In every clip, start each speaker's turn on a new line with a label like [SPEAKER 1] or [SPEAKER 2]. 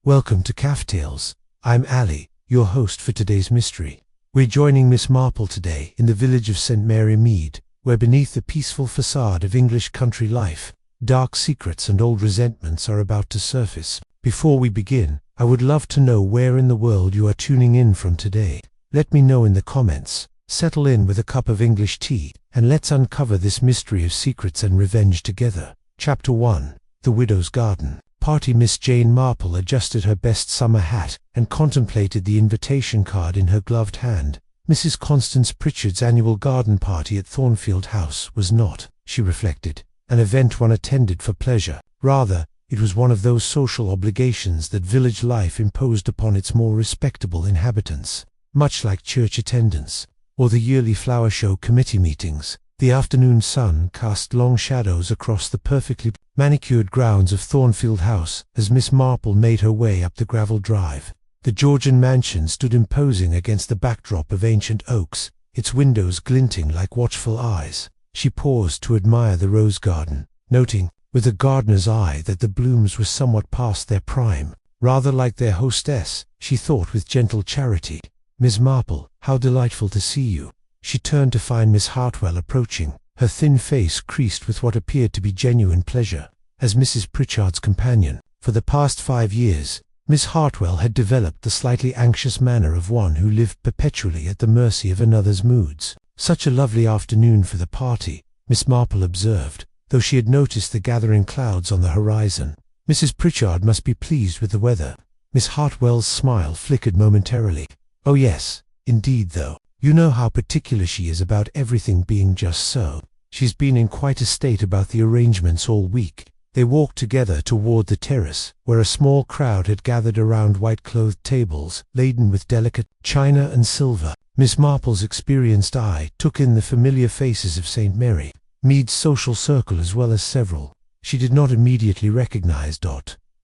[SPEAKER 1] Welcome to Calf Tales. I'm Ali, your host for today's mystery. We're joining Miss Marple today in the village of St. Mary Mead, where beneath the peaceful facade of English country life, dark secrets and old resentments are about to surface. Before we begin, I would love to know where in the world you are tuning in from today. Let me know in the comments. Settle in with a cup of English tea, and let's uncover this mystery of secrets and revenge together. Chapter 1. The Widow's Garden. Party Miss Jane Marple adjusted her best summer hat and contemplated the invitation card in her gloved hand. Mrs. Constance Pritchard's annual garden party at Thornfield House was not, she reflected, an event one attended for pleasure. Rather, it was one of those social obligations that village life imposed upon its more respectable inhabitants. Much like church attendance, or the yearly flower show committee meetings, the afternoon sun cast long shadows across the perfectly manicured grounds of Thornfield House as Miss Marple made her way up the gravel drive. The Georgian mansion stood imposing against the backdrop of ancient oaks, its windows glinting like watchful eyes. She paused to admire the rose garden, noting, with a gardener's eye, that the blooms were somewhat past their prime. Rather like their hostess, she thought with gentle charity. "Miss Marple, how delightful to see you." She turned to find Miss Hartwell approaching, her thin face creased with what appeared to be genuine pleasure. As Mrs. Pritchard's companion, for the past 5 years, Miss Hartwell had developed the slightly anxious manner of one who lived perpetually at the mercy of another's moods. "Such a lovely afternoon for the party," Miss Marple observed, though she had noticed the gathering clouds on the horizon. "Mrs. Pritchard must be pleased with the weather." Miss Hartwell's smile flickered momentarily. "Oh yes, indeed though. You know how particular she is about everything being just so. She's been in quite a state about the arrangements all week." They walked together toward the terrace, where a small crowd had gathered around white-clothed tables laden with delicate china and silver. Miss Marple's experienced eye took in the familiar faces of St. Mary Mead's social circle as well as several she did not immediately recognize.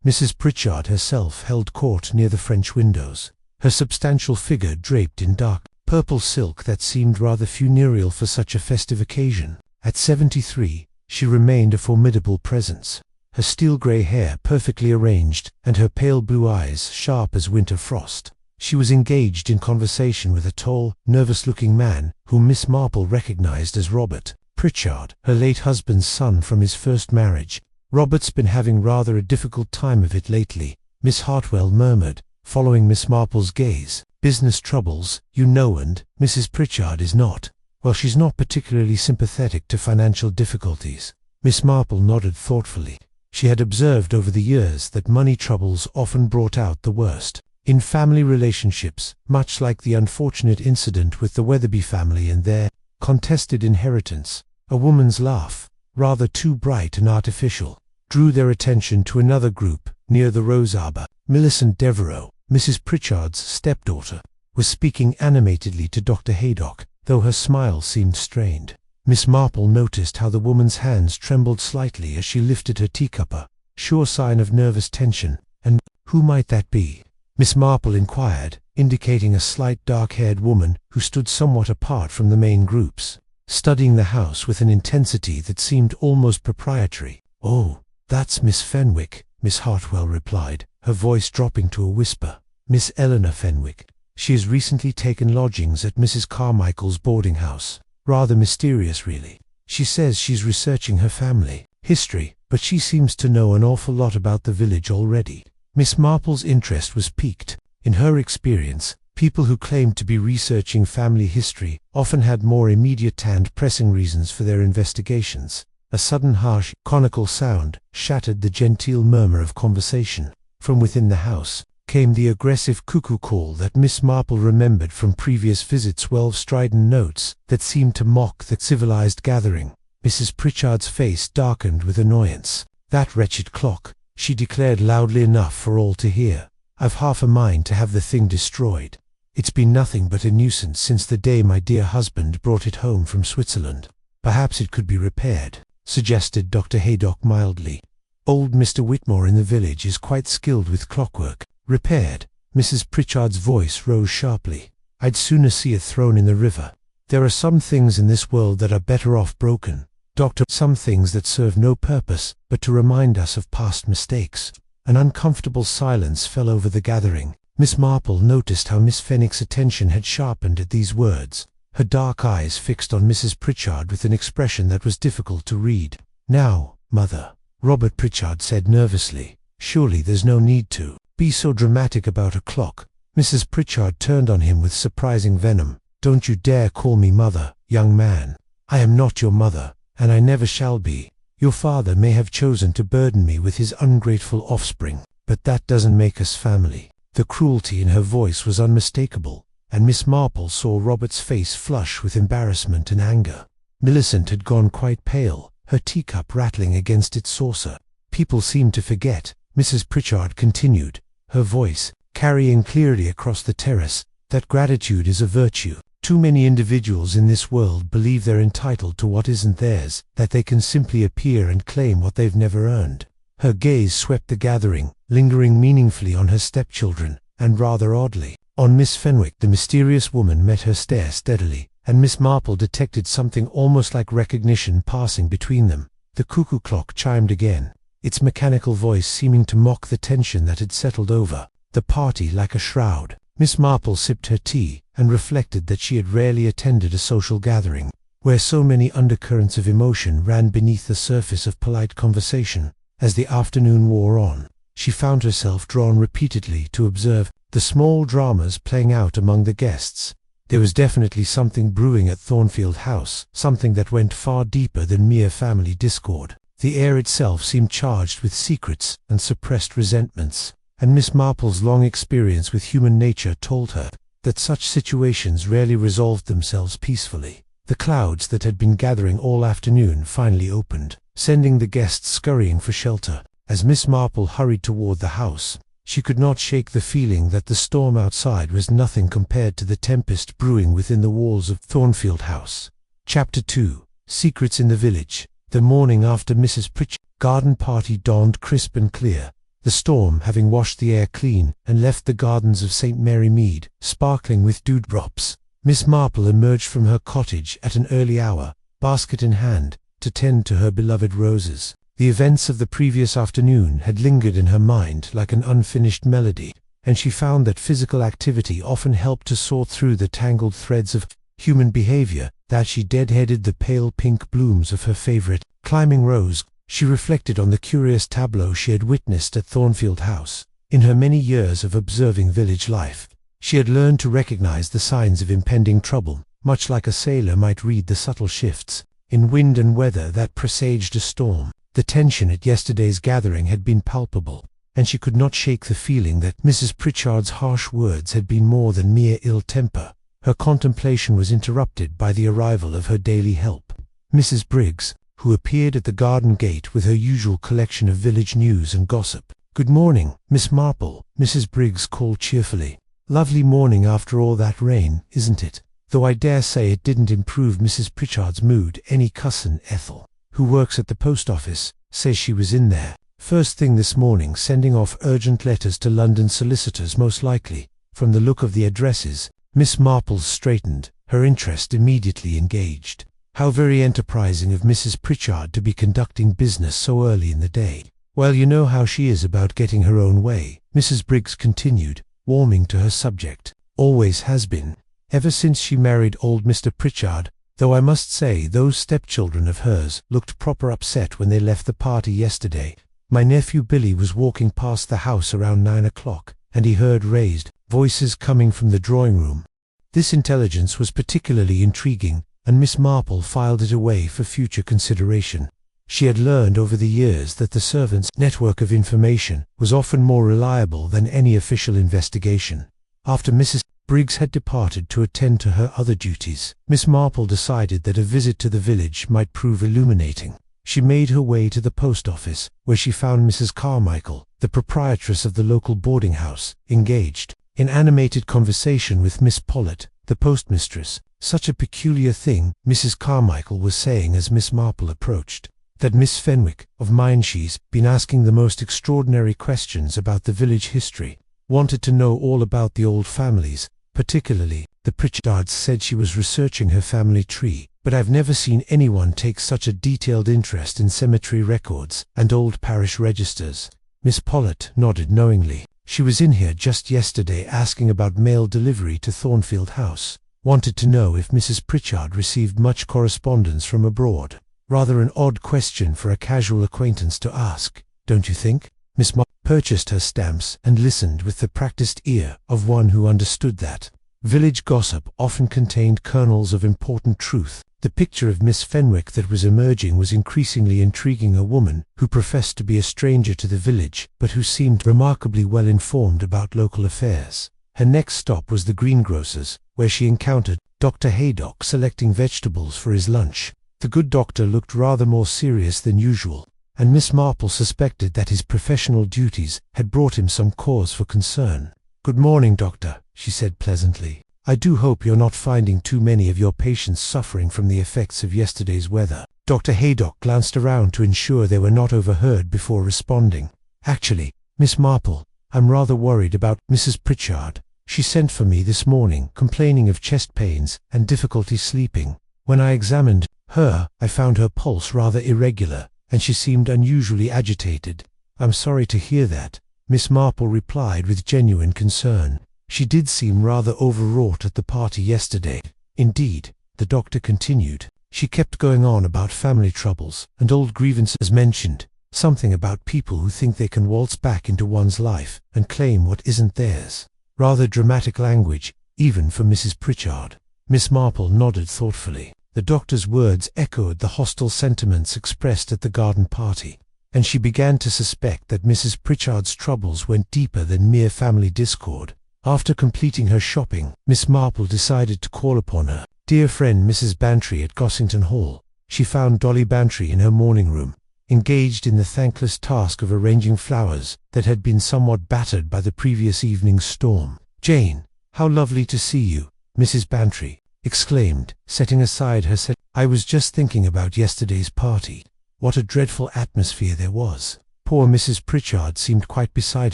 [SPEAKER 1] Mrs. Pritchard herself held court near the French windows, her substantial figure draped in dark purple silk that seemed rather funereal for such a festive occasion. At 73, she remained a formidable presence, her steel-grey hair perfectly arranged and her pale blue eyes sharp as winter frost. She was engaged in conversation with a tall, nervous-looking man whom Miss Marple recognized as Robert Pritchard, her late husband's son from his first marriage. "Robert's been having rather a difficult time of it lately," Miss Hartwell murmured, following Miss Marple's gaze. "Business troubles, you know, and Mrs. Pritchard is not. Well, she's not particularly sympathetic to financial difficulties." Miss Marple nodded thoughtfully. She had observed over the years that money troubles often brought out the worst in family relationships, much like the unfortunate incident with the Weatherby family and their contested inheritance. A woman's laugh, rather too bright and artificial, drew their attention to another group near the rose arbor. Millicent Devereux, Mrs. Pritchard's stepdaughter, was speaking animatedly to Dr. Haydock, though her smile seemed strained. Miss Marple noticed how the woman's hands trembled slightly as she lifted her teacup, a sure sign of nervous tension. "And who might that be?" Miss Marple inquired, indicating a slight dark-haired woman who stood somewhat apart from the main groups, studying the house with an intensity that seemed almost proprietary. "Oh, that's Miss Fenwick," Miss Hartwell replied, her voice dropping to a whisper. "Miss Eleanor Fenwick. She has recently taken lodgings at Mrs. Carmichael's boarding house. Rather mysterious, really. She says she's researching her family history, but she seems to know an awful lot about the village already." Miss Marple's interest was piqued. In her experience, people who claimed to be researching family history often had more immediate and pressing reasons for their investigations. A sudden harsh, conical sound shattered the genteel murmur of conversation. From within the house came the aggressive cuckoo call that Miss Marple remembered from previous visits, 12 strident notes that seemed to mock the civilized gathering. Mrs. Pritchard's face darkened with annoyance. "That wretched clock," she declared loudly enough for all to hear. "I've half a mind to have the thing destroyed. It's been nothing but a nuisance since the day my dear husband brought it home from Switzerland." "Perhaps it could be repaired," suggested Dr. Haydock mildly. "Old Mr. Whitmore in the village is quite skilled with clockwork." "Repaired?" Mrs. Pritchard's voice rose sharply. "I'd sooner see it thrown in the river. There are some things in this world that are better off broken, Doctor, some things that serve no purpose but to remind us of past mistakes." An uncomfortable silence fell over the gathering. Miss Marple noticed how Miss Fenwick's attention had sharpened at these words, her dark eyes fixed on Mrs. Pritchard with an expression that was difficult to read. "Now, Mother," Robert Pritchard said nervously, "surely there's no need to be so dramatic about a clock." Mrs. Pritchard turned on him with surprising venom. "Don't you dare call me mother, young man. I am not your mother, and I never shall be. Your father may have chosen to burden me with his ungrateful offspring, but that doesn't make us family." The cruelty in her voice was unmistakable, and Miss Marple saw Robert's face flush with embarrassment and anger. Millicent had gone quite pale, her teacup rattling against its saucer. "People seem to forget," Mrs. Pritchard continued, her voice carrying clearly across the terrace, "that gratitude is a virtue. Too many individuals in this world believe they're entitled to what isn't theirs, that they can simply appear and claim what they've never earned." Her gaze swept the gathering, lingering meaningfully on her stepchildren, and rather oddly, on Miss Fenwick. The mysterious woman met her stare steadily, and Miss Marple detected something almost like recognition passing between them. The cuckoo clock chimed again, its mechanical voice seeming to mock the tension that had settled over the party like a shroud. Miss Marple sipped her tea, and reflected that she had rarely attended a social gathering where so many undercurrents of emotion ran beneath the surface of polite conversation. As the afternoon wore on, she found herself drawn repeatedly to observe the small dramas playing out among the guests. There was definitely something brewing at Thornfield House, something that went far deeper than mere family discord. The air itself seemed charged with secrets and suppressed resentments, and Miss Marple's long experience with human nature told her that such situations rarely resolved themselves peacefully. The clouds that had been gathering all afternoon finally opened, sending the guests scurrying for shelter. As Miss Marple hurried toward the house, she could not shake the feeling that the storm outside was nothing compared to the tempest brewing within the walls of Thornfield House. Chapter 2. Secrets in the Village. The morning after Mrs. Pritchard's garden party dawned crisp and clear, the storm having washed the air clean and left the gardens of St. Mary Mead sparkling with dewdrops. Miss Marple emerged from her cottage at an early hour, basket in hand, to tend to her beloved roses. The events of the previous afternoon had lingered in her mind like an unfinished melody, and she found that physical activity often helped to sort through the tangled threads of human behavior. That she deadheaded the pale pink blooms of her favorite climbing rose. She reflected on the curious tableau she had witnessed at Thornfield House. In her many years of observing village life, she had learned to recognize the signs of impending trouble, much like a sailor might read the subtle shifts in wind and weather that presaged a storm. The tension at yesterday's gathering had been palpable, and she could not shake the feeling that Mrs. Pritchard's harsh words had been more than mere ill temper. Her contemplation was interrupted by the arrival of her daily help, Mrs. Briggs, who appeared at the garden gate with her usual collection of village news and gossip. "Good morning, Miss Marple," Mrs. Briggs called cheerfully. "Lovely morning after all that rain, isn't it? Though I dare say it didn't improve Mrs. Pritchard's mood any. Cousin Ethel, who works at the post office, says she was in there first thing this morning sending off urgent letters to London solicitors most likely, from the look of the addresses." Miss Marple straightened, her interest immediately engaged. How very enterprising of Mrs. Pritchard to be conducting business so early in the day. "Well, you know how she is about getting her own way," Mrs. Briggs continued, warming to her subject. "Always has been, ever since she married old Mr. Pritchard, though I must say those stepchildren of hers looked proper upset when they left the party yesterday. My nephew Billy was walking past the house around 9 o'clock, and he heard raised voices coming from the drawing-room. This intelligence was particularly intriguing, and Miss Marple filed it away for future consideration. She had learned over the years that the servants' network of information was often more reliable than any official investigation. After Mrs. Briggs had departed to attend to her other duties, Miss Marple decided that a visit to the village might prove illuminating. She made her way to the post office, where she found Mrs. Carmichael, the proprietress of the local boarding house, engaged in animated conversation with Miss Pollitt, the postmistress. "Such a peculiar thing," Mrs. Carmichael was saying as Miss Marple approached, "that Miss Fenwick, of mine, she's been asking the most extraordinary questions about the village history. Wanted to know all about the old families, particularly the Pritchards. Said she was researching her family tree, but I've never seen anyone take such a detailed interest in cemetery records and old parish registers. Miss Pollitt nodded knowingly. She was in here just yesterday asking about mail delivery to Thornfield House. Wanted to know if Mrs. Pritchard received much correspondence from abroad. Rather an odd question for a casual acquaintance to ask, don't you think? Miss Marple purchased her stamps and listened with the practiced ear of one who understood that village gossip often contained kernels of important truth. The picture of Miss Fenwick that was emerging was increasingly intriguing. A woman who professed to be a stranger to the village, but who seemed remarkably well informed about local affairs. Her next stop was the greengrocer's, where she encountered Dr. Haydock selecting vegetables for his lunch. The good doctor looked rather more serious than usual, and Miss Marple suspected that his professional duties had brought him some cause for concern. "Good morning, doctor," she said pleasantly. "I do hope you're not finding too many of your patients suffering from the effects of yesterday's weather." Dr. Haydock glanced around to ensure they were not overheard before responding. "Actually, Miss Marple, I'm rather worried about Mrs. Pritchard. She sent for me this morning, complaining of chest pains and difficulty sleeping. When I examined her, I found her pulse rather irregular, and she seemed unusually agitated." "I'm sorry to hear that," Miss Marple replied with genuine concern. "She did seem rather overwrought at the party yesterday." "Indeed," the doctor continued. "She kept going on about family troubles and old grievances mentioned, something about people who think they can waltz back into one's life and claim what isn't theirs. Rather dramatic language, even for Mrs. Pritchard." Miss Marple nodded thoughtfully. The doctor's words echoed the hostile sentiments expressed at the garden party, and she began to suspect that Mrs. Pritchard's troubles went deeper than mere family discord. After completing her shopping, Miss Marple decided to call upon her dear friend Mrs. Bantry at Gossington Hall. She found Dolly Bantry in her morning room, engaged in the thankless task of arranging flowers that had been somewhat battered by the previous evening's storm. "Jane, how lovely to see you," Mrs. Bantry exclaimed, setting aside her set. "I was just thinking about yesterday's party. What a dreadful atmosphere there was. Poor Mrs. Pritchard seemed quite beside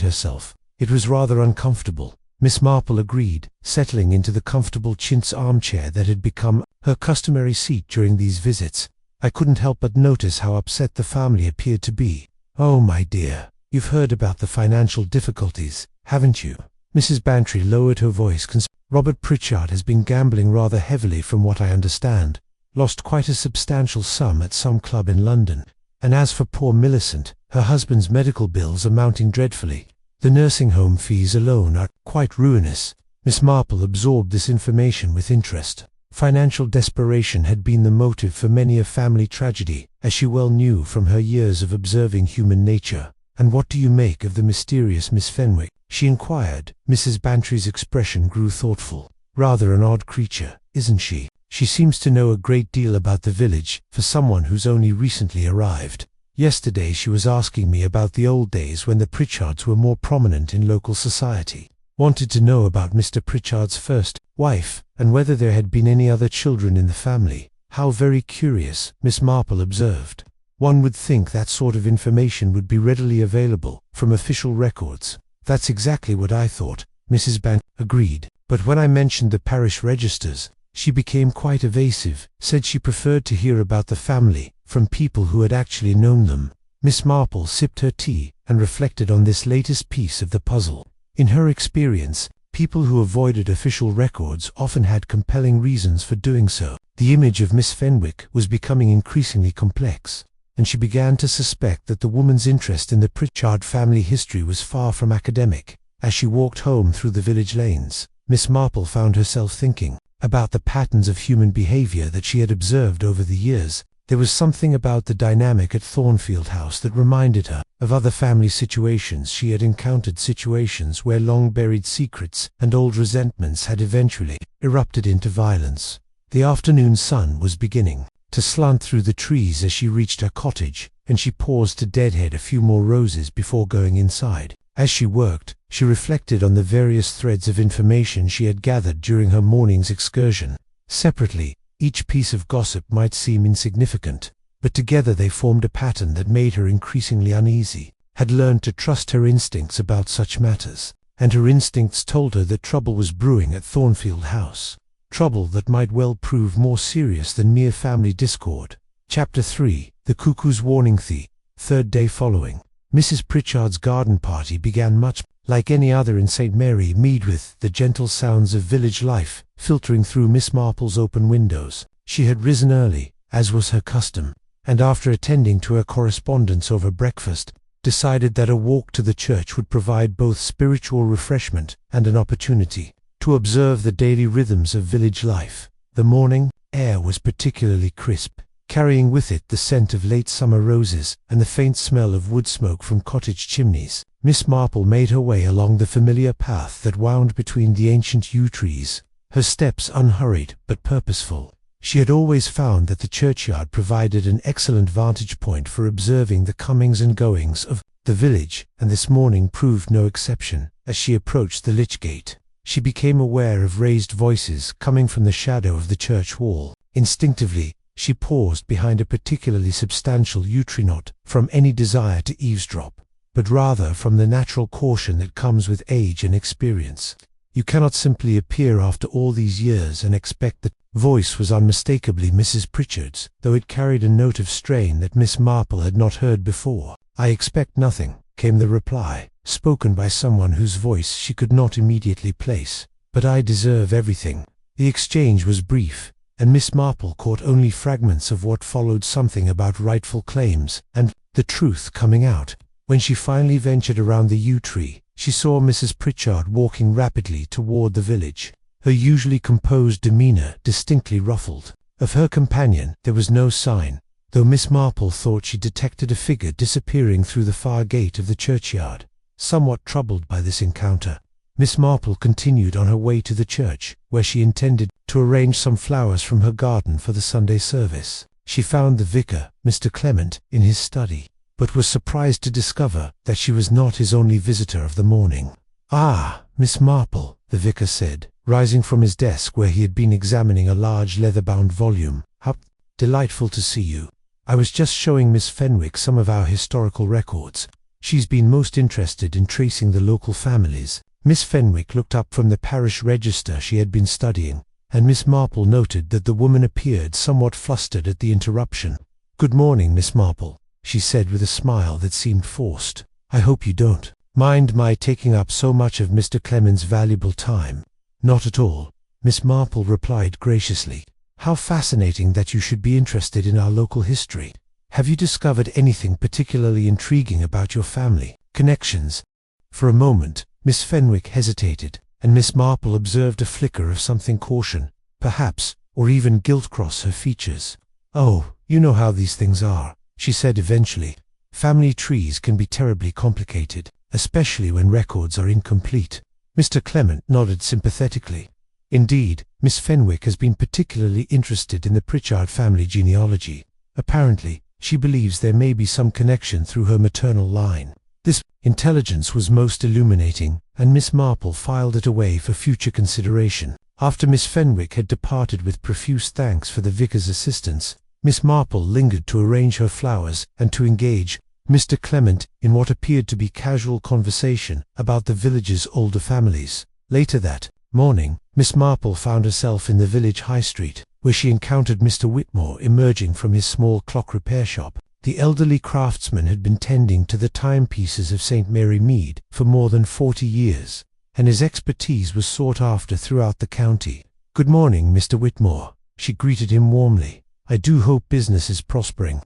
[SPEAKER 1] herself. It was rather uncomfortable." Miss Marple agreed, settling into the comfortable chintz armchair that had become her customary seat during these visits. "I couldn't help but notice how upset the family appeared to be." "Oh, my dear, you've heard about the financial difficulties, haven't you?" Mrs. Bantry lowered her voice. "Robert Pritchard has been gambling rather heavily from what I understand. Lost quite a substantial sum at some club in London. And as for poor Millicent, her husband's medical bills are mounting dreadfully. The nursing home fees alone are quite ruinous." Miss Marple absorbed this information with interest. Financial desperation had been the motive for many a family tragedy, as she well knew from her years of observing human nature. "And what do you make of the mysterious Miss Fenwick?" she inquired. Mrs. Bantry's expression grew thoughtful. "Rather an odd creature, isn't she? She seems to know a great deal about the village for someone who's only recently arrived. Yesterday she was asking me about the old days when the Pritchards were more prominent in local society. Wanted to know about Mr. Pritchard's first wife, and whether there had been any other children in the family." "How very curious," Miss Marple observed. "One would think that sort of information would be readily available from official records." "That's exactly what I thought," Mrs. Bantry agreed. "But when I mentioned the parish registers, she became quite evasive, said she preferred to hear about the family from people who had actually known them." Miss Marple sipped her tea and reflected on this latest piece of the puzzle. In her experience, people who avoided official records often had compelling reasons for doing so. The image of Miss Fenwick was becoming increasingly complex, and she began to suspect that the woman's interest in the Pritchard family history was far from academic. As she walked home through the village lanes, Miss Marple found herself thinking about the patterns of human behavior that she had observed over the years. There was something about the dynamic at Thornfield House that reminded her of other family situations she had encountered, situations where long-buried secrets and old resentments had eventually erupted into violence. The afternoon sun was beginning to slant through the trees as she reached her cottage, and she paused to deadhead a few more roses before going inside. As she worked, she reflected on the various threads of information she had gathered during her morning's excursion. Separately, each piece of gossip might seem insignificant, but together they formed a pattern that made her increasingly uneasy. Had learned to trust her instincts about such matters, and her instincts told her that trouble was brewing at Thornfield House. Trouble that might well prove more serious than mere family discord. Chapter 3. The Cuckoo's Warning. The third day following, Mrs. Pritchard's garden party began much like any other in St. Mary Mead, with the gentle sounds of village life filtering through Miss Marple's open windows. She had risen early, as was her custom, and after attending to her correspondence over breakfast, decided that a walk to the church would provide both spiritual refreshment and an opportunity to observe the daily rhythms of village life. The morning air was particularly crisp, carrying with it the scent of late summer roses and the faint smell of wood smoke from cottage chimneys. Miss Marple made her way along the familiar path that wound between the ancient yew trees, her steps unhurried but purposeful. She had always found that the churchyard provided an excellent vantage point for observing the comings and goings of the village, and this morning proved no exception. As she approached the lych gate, she became aware of raised voices coming from the shadow of the church wall. Instinctively, she paused behind a particularly substantial yew tree, not from any desire to eavesdrop, but rather from the natural caution that comes with age and experience. You cannot simply appear after all these years and expect that. Voice was unmistakably Mrs. Pritchard's, though it carried a note of strain that Miss Marple had not heard before. "I expect nothing," came the reply, spoken by someone whose voice she could not immediately place, "but I deserve everything." The exchange was brief, and Miss Marple caught only fragments of what followed, something about rightful claims, and the truth coming out. When she finally ventured around the yew tree, she saw Mrs. Pritchard walking rapidly toward the village, her usually composed demeanor distinctly ruffled. Of her companion there was no sign, though Miss Marple thought she detected a figure disappearing through the far gate of the churchyard. Somewhat troubled by this encounter, Miss Marple continued on her way to the church, where she intended to arrange some flowers from her garden for the Sunday service. She found the vicar, Mr. Clement, in his study, but was surprised to discover that she was not his only visitor of the morning. "Ah, Miss Marple," the vicar said, rising from his desk where he had been examining a large leather-bound volume. "How delightful to see you. I was just showing Miss Fenwick some of our historical records. She's been most interested in tracing the local families." Miss Fenwick looked up from the parish register she had been studying, and Miss Marple noted that the woman appeared somewhat flustered at the interruption. "Good morning, Miss Marple," she said with a smile that seemed forced. "I hope you don't mind my taking up so much of Mr. Clement's valuable time." "Not at all," Miss Marple replied graciously. "How fascinating that you should be interested in our local history. Have you discovered anything particularly intriguing about your family connections?" For a moment, Miss Fenwick hesitated, and Miss Marple observed a flicker of something caution, perhaps, or even guilt cross her features. "Oh, you know how these things are," she said eventually. "Family trees can be terribly complicated, especially when records are incomplete." Mr. Clement nodded sympathetically. "Indeed, Miss Fenwick has been particularly interested in the Pritchard family genealogy. Apparently, she believes there may be some connection through her maternal line." This intelligence was most illuminating, and Miss Marple filed it away for future consideration. After Miss Fenwick had departed with profuse thanks for the vicar's assistance, Miss Marple lingered to arrange her flowers and to engage Mr. Clement in what appeared to be casual conversation about the village's older families. Later that morning, Miss Marple found herself in the village high street, where she encountered Mr. Whitmore emerging from his small clock repair shop. The elderly craftsman had been tending to the timepieces of St. Mary Mead for more than 40 years, and his expertise was sought after throughout the county. "Good morning, Mr. Whitmore," she greeted him warmly. "I do hope business is prospering."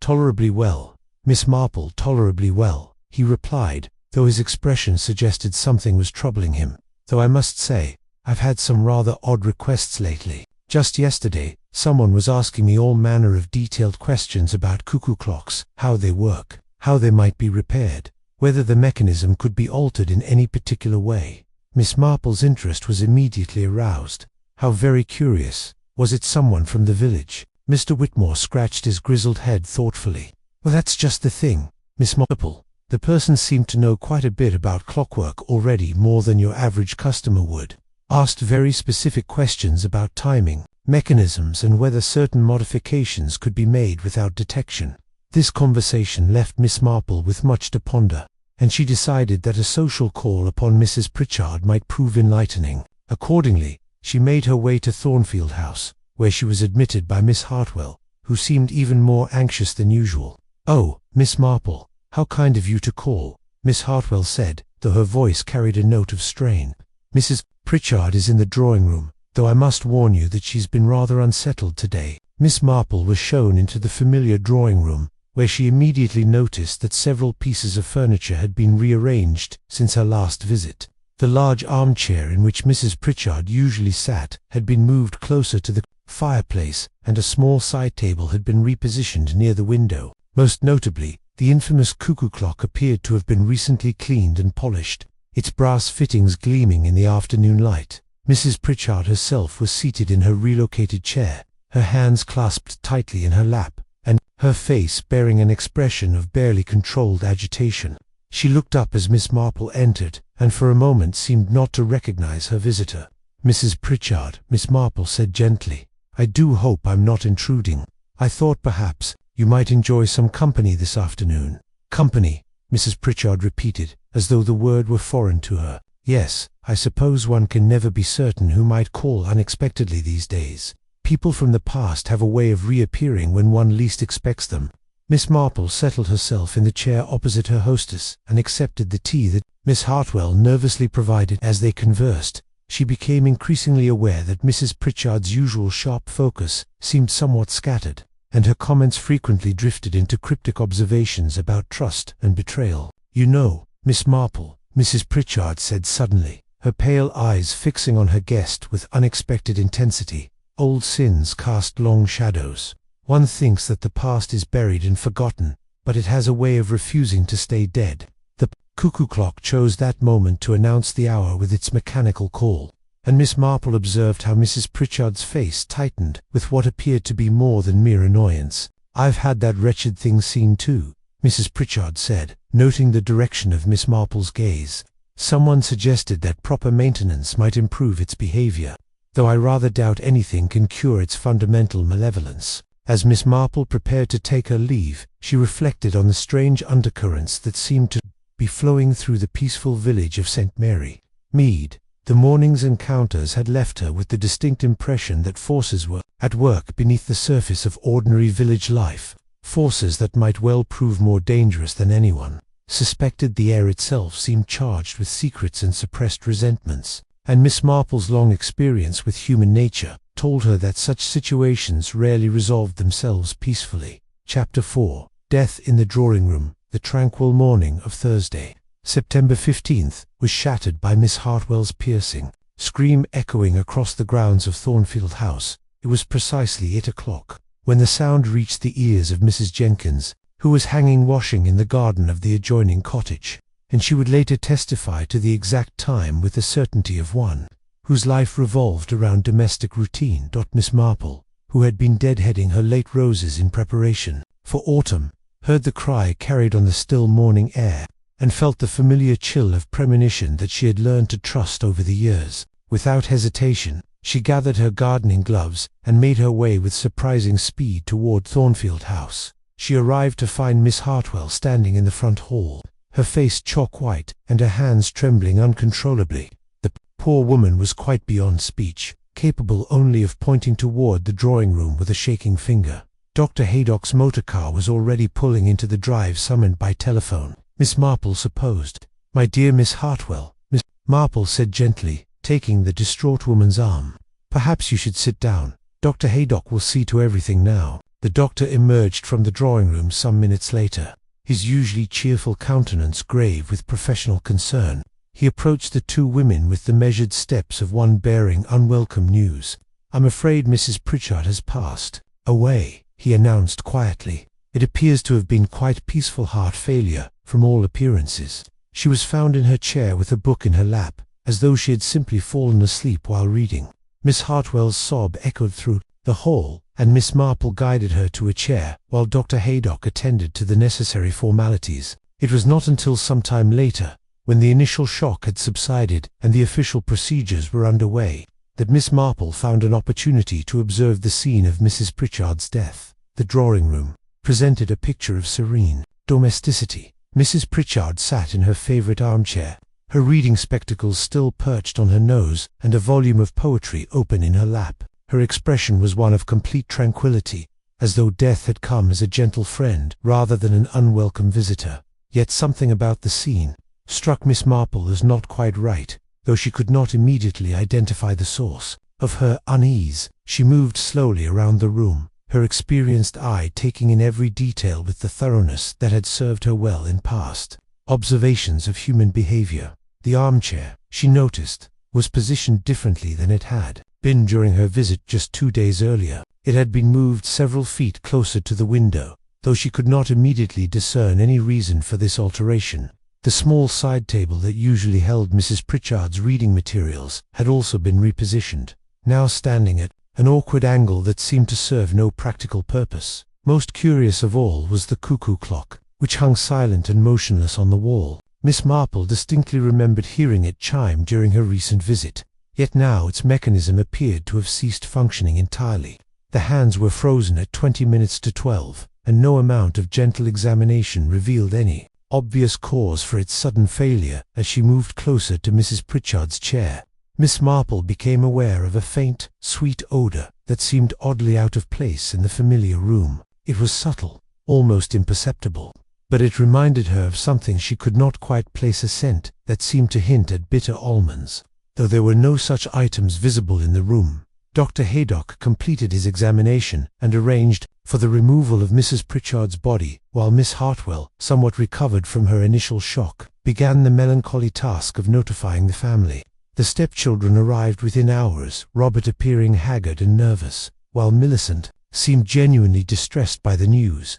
[SPEAKER 1] "Tolerably well, Miss Marple, tolerably well," he replied, though his expression suggested something was troubling him. "Though I must say, I've had some rather odd requests lately. Just yesterday, someone was asking me all manner of detailed questions about cuckoo clocks, how they work, how they might be repaired, whether the mechanism could be altered in any particular way." Miss Marple's interest was immediately aroused. How very curious. Was it someone from the village? Mr. Whitmore scratched his grizzled head thoughtfully. "Well, that's just the thing, Miss Marple. The person seemed to know quite a bit about clockwork already, more than your average customer would. Asked very specific questions about timing, mechanisms, and whether certain modifications could be made without detection." This conversation left Miss Marple with much to ponder, and she decided that a social call upon Mrs. Pritchard might prove enlightening. Accordingly, she made her way to Thornfield House, where she was admitted by Miss Hartwell, who seemed even more anxious than usual. "Oh, Miss Marple, "How kind of you to call," Miss Hartwell said, though her voice carried a note of strain. "Mrs. Pritchard is in the drawing room, though I must warn you that she's been rather unsettled today." Miss Marple was shown into the familiar drawing room, where she immediately noticed that several pieces of furniture had been rearranged since her last visit. The large armchair in which Mrs. Pritchard usually sat had been moved closer to the fireplace, and a small side table had been repositioned near the window. Most notably, the infamous cuckoo clock appeared to have been recently cleaned and polished, its brass fittings gleaming in the afternoon light. Mrs. Pritchard herself was seated in her relocated chair, her hands clasped tightly in her lap, and her face bearing an expression of barely controlled agitation. She looked up as Miss Marple entered, and for a moment seemed not to recognize her visitor. "Mrs. Pritchard," Miss Marple said gently, "I do hope I'm not intruding. I thought perhaps you might enjoy some company this afternoon." "Company," Mrs. Pritchard repeated, as though the word were foreign to her. "Yes, I suppose one can never be certain who might call unexpectedly these days. People from the past have a way of reappearing when one least expects them." Miss Marple settled herself in the chair opposite her hostess and accepted the tea that Miss Hartwell nervously provided. As they conversed, she became increasingly aware that Mrs. Pritchard's usual sharp focus seemed somewhat scattered, and her comments frequently drifted into cryptic observations about trust and betrayal. "You know, Miss Marple," Mrs. Pritchard said suddenly, her pale eyes fixing on her guest with unexpected intensity, "old sins cast long shadows. One thinks that the past is buried and forgotten, but it has a way of refusing to stay dead." The cuckoo clock chose that moment to announce the hour with its mechanical call, and Miss Marple observed how Mrs. Pritchard's face tightened with what appeared to be more than mere annoyance. "I've had that wretched thing seen too," Mrs. Pritchard said, noting the direction of Miss Marple's gaze. "Someone suggested that proper maintenance might improve its behavior, though I rather doubt anything can cure its fundamental malevolence." As Miss Marple prepared to take her leave, she reflected on the strange undercurrents that seemed to be flowing through the peaceful village of St. Mary, Mead. The morning's encounters had left her with the distinct impression that forces were at work beneath the surface of ordinary village life, forces that might well prove more dangerous than anyone suspected. The air itself seemed charged with secrets and suppressed resentments, and Miss Marple's long experience with human nature told her that such situations rarely resolved themselves peacefully. Chapter 4. Death in the Drawing Room. The tranquil morning of Thursday, September 15th, was shattered by Miss Hartwell's piercing scream echoing across the grounds of Thornfield House. It was precisely 8 o'clock when the sound reached the ears of Mrs. Jenkins, who was hanging washing in the garden of the adjoining cottage, and she would later testify to the exact time with the certainty of one whose life revolved around domestic routine. Miss Marple, who had been deadheading her late roses in preparation for autumn, heard the cry carried on the still morning air, and felt the familiar chill of premonition that she had learned to trust over the years. Without hesitation, she gathered her gardening gloves and made her way with surprising speed toward Thornfield House. She arrived to find Miss Hartwell standing in the front hall, her face chalk white and her hands trembling uncontrollably. The poor woman was quite beyond speech, capable only of pointing toward the drawing room with a shaking finger. Dr. Haydock's motor car was already pulling into the drive summoned by telephone, Miss Marple supposed. "My dear Miss Hartwell," Miss Marple said gently, taking the distraught woman's arm, "perhaps you should sit down. Dr. Haydock will see to everything now." The doctor emerged from the drawing room some minutes later, his usually cheerful countenance grave with professional concern. He approached the two women with the measured steps of one bearing unwelcome news. "I'm afraid Mrs. Pritchard has passed away," he announced quietly. "It appears to have been quite peaceful heart failure, from all appearances. She was found in her chair with a book in her lap, as though she had simply fallen asleep while reading." Miss Hartwell's sob echoed through the hall, and Miss Marple guided her to a chair, while Dr. Haydock attended to the necessary formalities. It was not until some time later, when the initial shock had subsided and the official procedures were underway, that Miss Marple found an opportunity to observe the scene of Mrs. Pritchard's death. The drawing room presented a picture of serene domesticity. Mrs. Pritchard sat in her favorite armchair, her reading spectacles still perched on her nose and a volume of poetry open in her lap. Her expression was one of complete tranquility, as though death had come as a gentle friend rather than an unwelcome visitor. Yet something about the scene struck Miss Marple as not quite right, though she could not immediately identify the source of her unease. She moved slowly around the room, her experienced eye taking in every detail with the thoroughness that had served her well in past observations of human behavior. The armchair, she noticed, was positioned differently than it had been during her visit just 2 days earlier. It had been moved several feet closer to the window, though she could not immediately discern any reason for this alteration. The small side table that usually held Mrs. Pritchard's reading materials had also been repositioned, now standing at an awkward angle that seemed to serve no practical purpose. Most curious of all was the cuckoo clock, which hung silent and motionless on the wall. Miss Marple distinctly remembered hearing it chime during her recent visit, yet now its mechanism appeared to have ceased functioning entirely. The hands were frozen at 20 minutes to 12, and no amount of gentle examination revealed any obvious cause for its sudden failure. As she moved closer to Mrs. Pritchard's chair, Miss Marple became aware of a faint, sweet odor that seemed oddly out of place in the familiar room. It was subtle, almost imperceptible, but it reminded her of something she could not quite place a scent that seemed to hint at bitter almonds. Though there were no such items visible in the room, Dr. Haydock completed his examination and arranged for the removal of Mrs. Pritchard's body, while Miss Hartwell, somewhat recovered from her initial shock, began the melancholy task of notifying the family. The stepchildren arrived within hours, Robert appearing haggard and nervous, while Millicent seemed genuinely distressed by the news.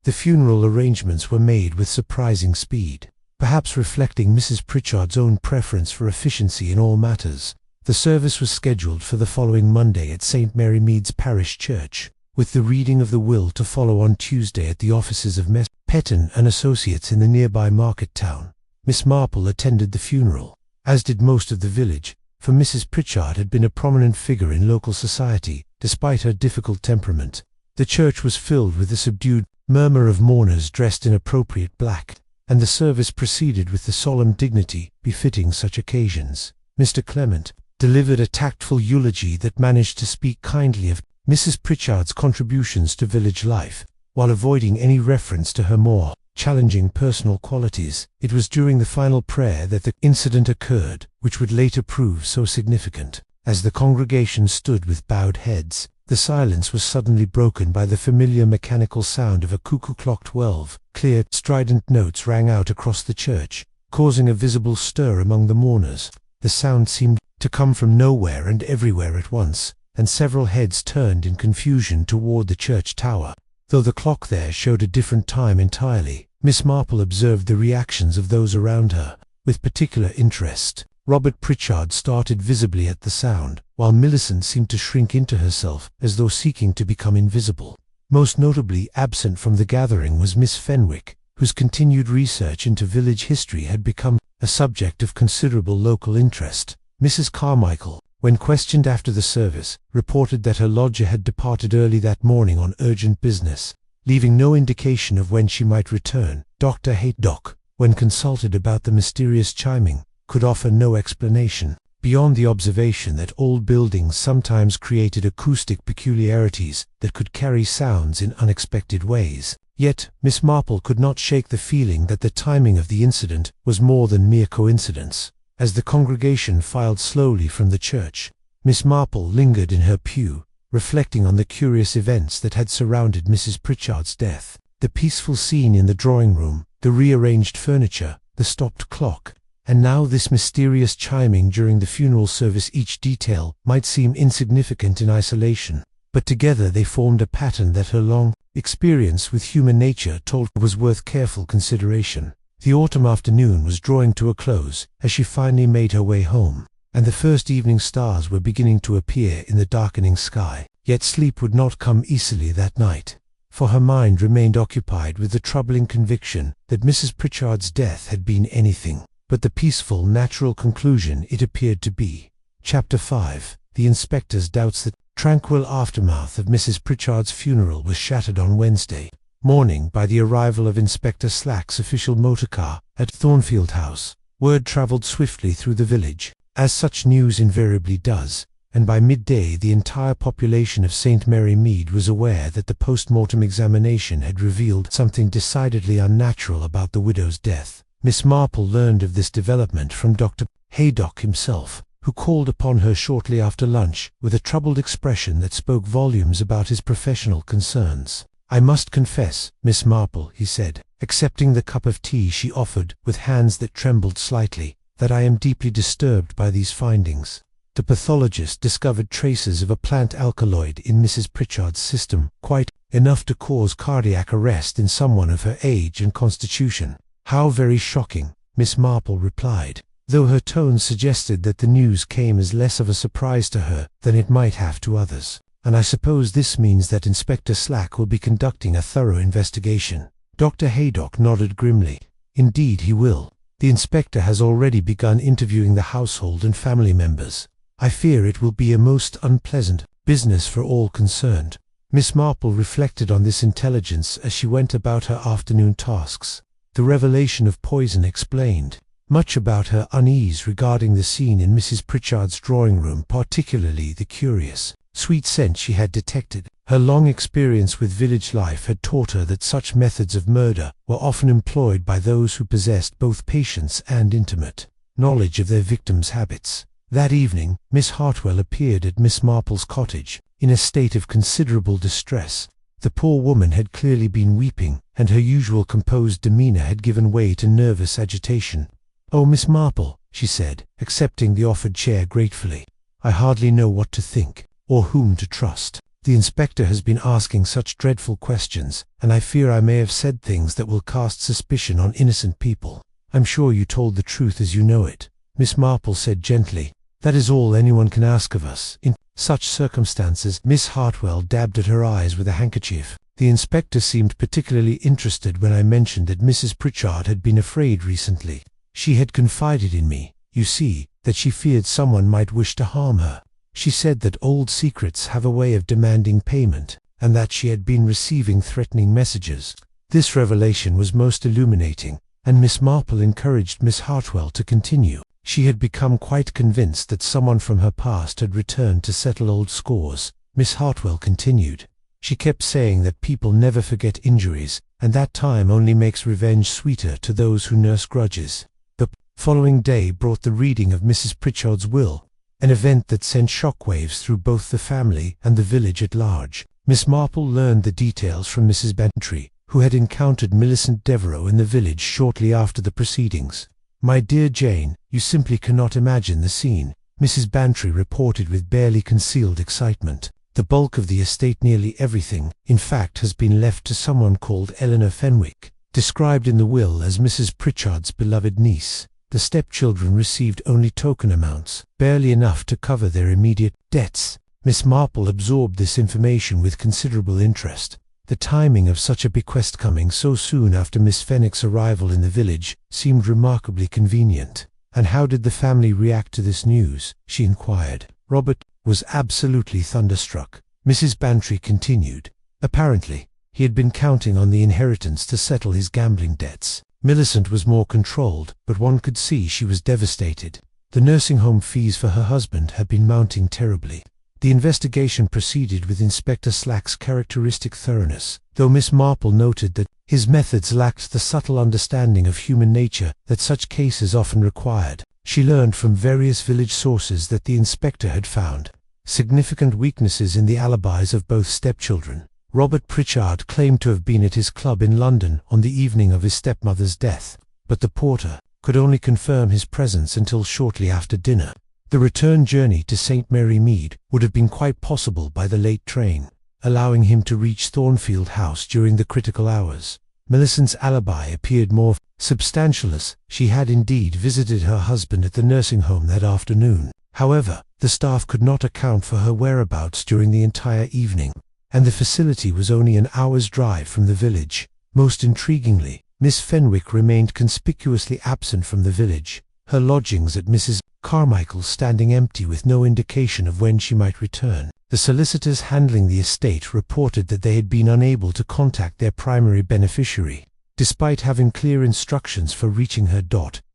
[SPEAKER 1] The funeral arrangements were made with surprising speed, perhaps reflecting Mrs. Pritchard's own preference for efficiency in all matters. The service was scheduled for the following Monday at St. Mary Mead's Parish Church, with the reading of the will to follow on Tuesday at the offices of Messrs. Petton and Associates in the nearby market town. Miss Marple attended the funeral, as did most of the village, for Mrs. Pritchard had been a prominent figure in local society, despite her difficult temperament. The church was filled with a subdued murmur of mourners dressed in appropriate black, and the service proceeded with the solemn dignity befitting such occasions. Mr. Clement delivered a tactful eulogy that managed to speak kindly of Mrs. Pritchard's contributions to village life, while avoiding any reference to her more challenging personal qualities. It was during the final prayer that the incident occurred, which would later prove so significant. As the congregation stood with bowed heads, the silence was suddenly broken by the familiar mechanical sound of a cuckoo clock. 12 clear, strident notes rang out across the church, causing a visible stir among the mourners. The sound seemed to come from nowhere and everywhere at once, and several heads turned in confusion toward the church tower. Though the clock there showed a different time entirely, Miss Marple observed the reactions of those around her with particular interest. Robert Pritchard started visibly at the sound, while Millicent seemed to shrink into herself as though seeking to become invisible. Most notably absent from the gathering was Miss Fenwick, whose continued research into village history had become a subject of considerable local interest. Mrs. Carmichael, when questioned after the service, reported that her lodger had departed early that morning on urgent business, leaving no indication of when she might return. Dr. Haydock, when consulted about the mysterious chiming, could offer no explanation, beyond the observation that old buildings sometimes created acoustic peculiarities that could carry sounds in unexpected ways. Yet, Miss Marple could not shake the feeling that the timing of the incident was more than mere coincidence. As the congregation filed slowly from the church, Miss Marple lingered in her pew, reflecting on the curious events that had surrounded Mrs. Pritchard's death. The peaceful scene in the drawing-room, the rearranged furniture, the stopped clock, and now this mysterious chiming during the funeral service. Each detail might seem insignificant in isolation, but together they formed a pattern that her long experience with human nature told her was worth careful consideration. The autumn afternoon was drawing to a close as she finally made her way home, and the first evening stars were beginning to appear in the darkening sky. Yet sleep would not come easily that night, for her mind remained occupied with the troubling conviction that Mrs. Pritchard's death had been anything but the peaceful, natural conclusion it appeared to be. Chapter 5. The inspector's doubts. The tranquil aftermath of Mrs. Pritchard's funeral was shattered on Wednesday morning by the arrival of Inspector Slack's official motorcar at Thornfield House. Word travelled swiftly through the village, as such news invariably does, and by midday the entire population of St. Mary Mead was aware that the post-mortem examination had revealed something decidedly unnatural about the widow's death. Miss Marple learned of this development from Dr. Haydock himself, who called upon her shortly after lunch with a troubled expression that spoke volumes about his professional concerns. "I must confess, Miss Marple," he said, accepting the cup of tea she offered with hands that trembled slightly, "that I am deeply disturbed by these findings. The pathologist discovered traces of a plant alkaloid in Mrs. Pritchard's system, quite enough to cause cardiac arrest in someone of her age and constitution." "How very shocking," Miss Marple replied, though her tone suggested that the news came as less of a surprise to her than it might have to others. "And I suppose this means that Inspector Slack will be conducting a thorough investigation." Dr. Haydock nodded grimly. "Indeed he will. The inspector has already begun interviewing the household and family members. I fear it will be a most unpleasant business for all concerned." Miss Marple reflected on this intelligence as she went about her afternoon tasks. The revelation of poison explained much about her unease regarding the scene in Mrs. Pritchard's drawing-room, particularly the curious, sweet scent she had detected. Her long experience with village life had taught her that such methods of murder were often employed by those who possessed both patience and intimate knowledge of their victims' habits. That evening, Miss Hartwell appeared at Miss Marple's cottage, in a state of considerable distress. The poor woman had clearly been weeping, and her usual composed demeanour had given way to nervous agitation. "Oh, Miss Marple," she said, accepting the offered chair gratefully, "I hardly know what to think, or whom to trust. The inspector has been asking such dreadful questions, and I fear I may have said things that will cast suspicion on innocent people." "I'm sure you told the truth as you know it," Miss Marple said gently. "That is all anyone can ask of us in such circumstances." Miss Hartwell dabbed at her eyes with a handkerchief. "The inspector seemed particularly interested when I mentioned that Mrs. Pritchard had been afraid recently. She had confided in me, you see, that she feared someone might wish to harm her. She said that old secrets have a way of demanding payment, and that she had been receiving threatening messages." This revelation was most illuminating, and Miss Marple encouraged Miss Hartwell to continue. She had become quite convinced that someone from her past had returned to settle old scores. Miss Hartwell continued. "She kept saying that people never forget injuries, and that time only makes revenge sweeter to those who nurse grudges." The following day brought the reading of Mrs. Pritchard's will, an event that sent shockwaves through both the family and the village at large. Miss Marple learned the details from Mrs. Bantry, who had encountered Millicent Devereux in the village shortly after the proceedings. "My dear Jane, you simply cannot imagine the scene," Mrs. Bantry reported with barely concealed excitement. "The bulk of the estate, nearly everything, in fact, has been left to someone called Eleanor Fenwick, described in the will as Mrs. Pritchard's beloved niece. The stepchildren received only token amounts, barely enough to cover their immediate debts." Miss Marple absorbed this information with considerable interest. The timing of such a bequest coming so soon after Miss Fenwick's arrival in the village seemed remarkably convenient. "And how did the family react to this news?" she inquired. "Robert was absolutely thunderstruck," Mrs. Bantry continued. "Apparently, he had been counting on the inheritance to settle his gambling debts. Millicent was more controlled, but one could see she was devastated. The nursing home fees for her husband had been mounting terribly. The investigation proceeded with Inspector Slack's characteristic thoroughness, though Miss Marple noted that his methods lacked the subtle understanding of human nature that such cases often required. She learned from various village sources that the inspector had found significant weaknesses in the alibis of both stepchildren. Robert Pritchard claimed to have been at his club in London on the evening of his stepmother's death, but the porter could only confirm his presence until shortly after dinner. The return journey to St. Mary Mead would have been quite possible by the late train, allowing him to reach Thornfield House during the critical hours. Millicent's alibi appeared more substantial, as she had indeed visited her husband at the nursing home that afternoon. However, the staff could not account for her whereabouts during the entire evening, and the facility was only an hour's drive from the village. Most intriguingly, Miss Fenwick remained conspicuously absent from the village, her lodgings at Mrs. Carmichael's standing empty with no indication of when she might return. The solicitors handling the estate reported that they had been unable to contact their primary beneficiary, despite having clear instructions for reaching her.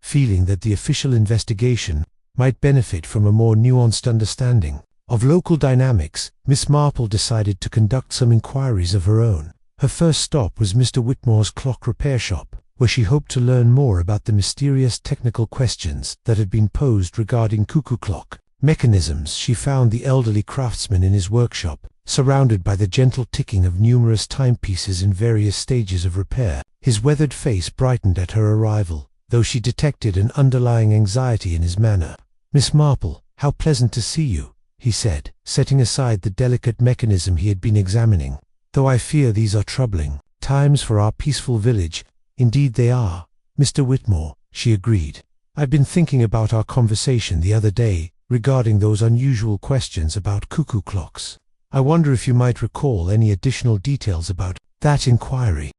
[SPEAKER 1] Feeling that the official investigation might benefit from a more nuanced understanding, of local dynamics, Miss Marple decided to conduct some inquiries of her own. Her first stop was Mr. Whitmore's clock repair shop, where she hoped to learn more about the mysterious technical questions that had been posed regarding cuckoo clock mechanisms. She found the elderly craftsman in his workshop, surrounded by the gentle ticking of numerous timepieces in various stages of repair. His weathered face brightened at her arrival, though she detected an underlying anxiety in his manner. "Miss Marple, how pleasant to see you," he said, setting aside the delicate mechanism he had been examining. "Though I fear these are troubling times for our peaceful village." "Indeed they are, Mr. Whitmore," she agreed. "I've been thinking about our conversation the other day regarding those unusual questions about cuckoo clocks. I wonder if you might recall any additional details about that inquiry."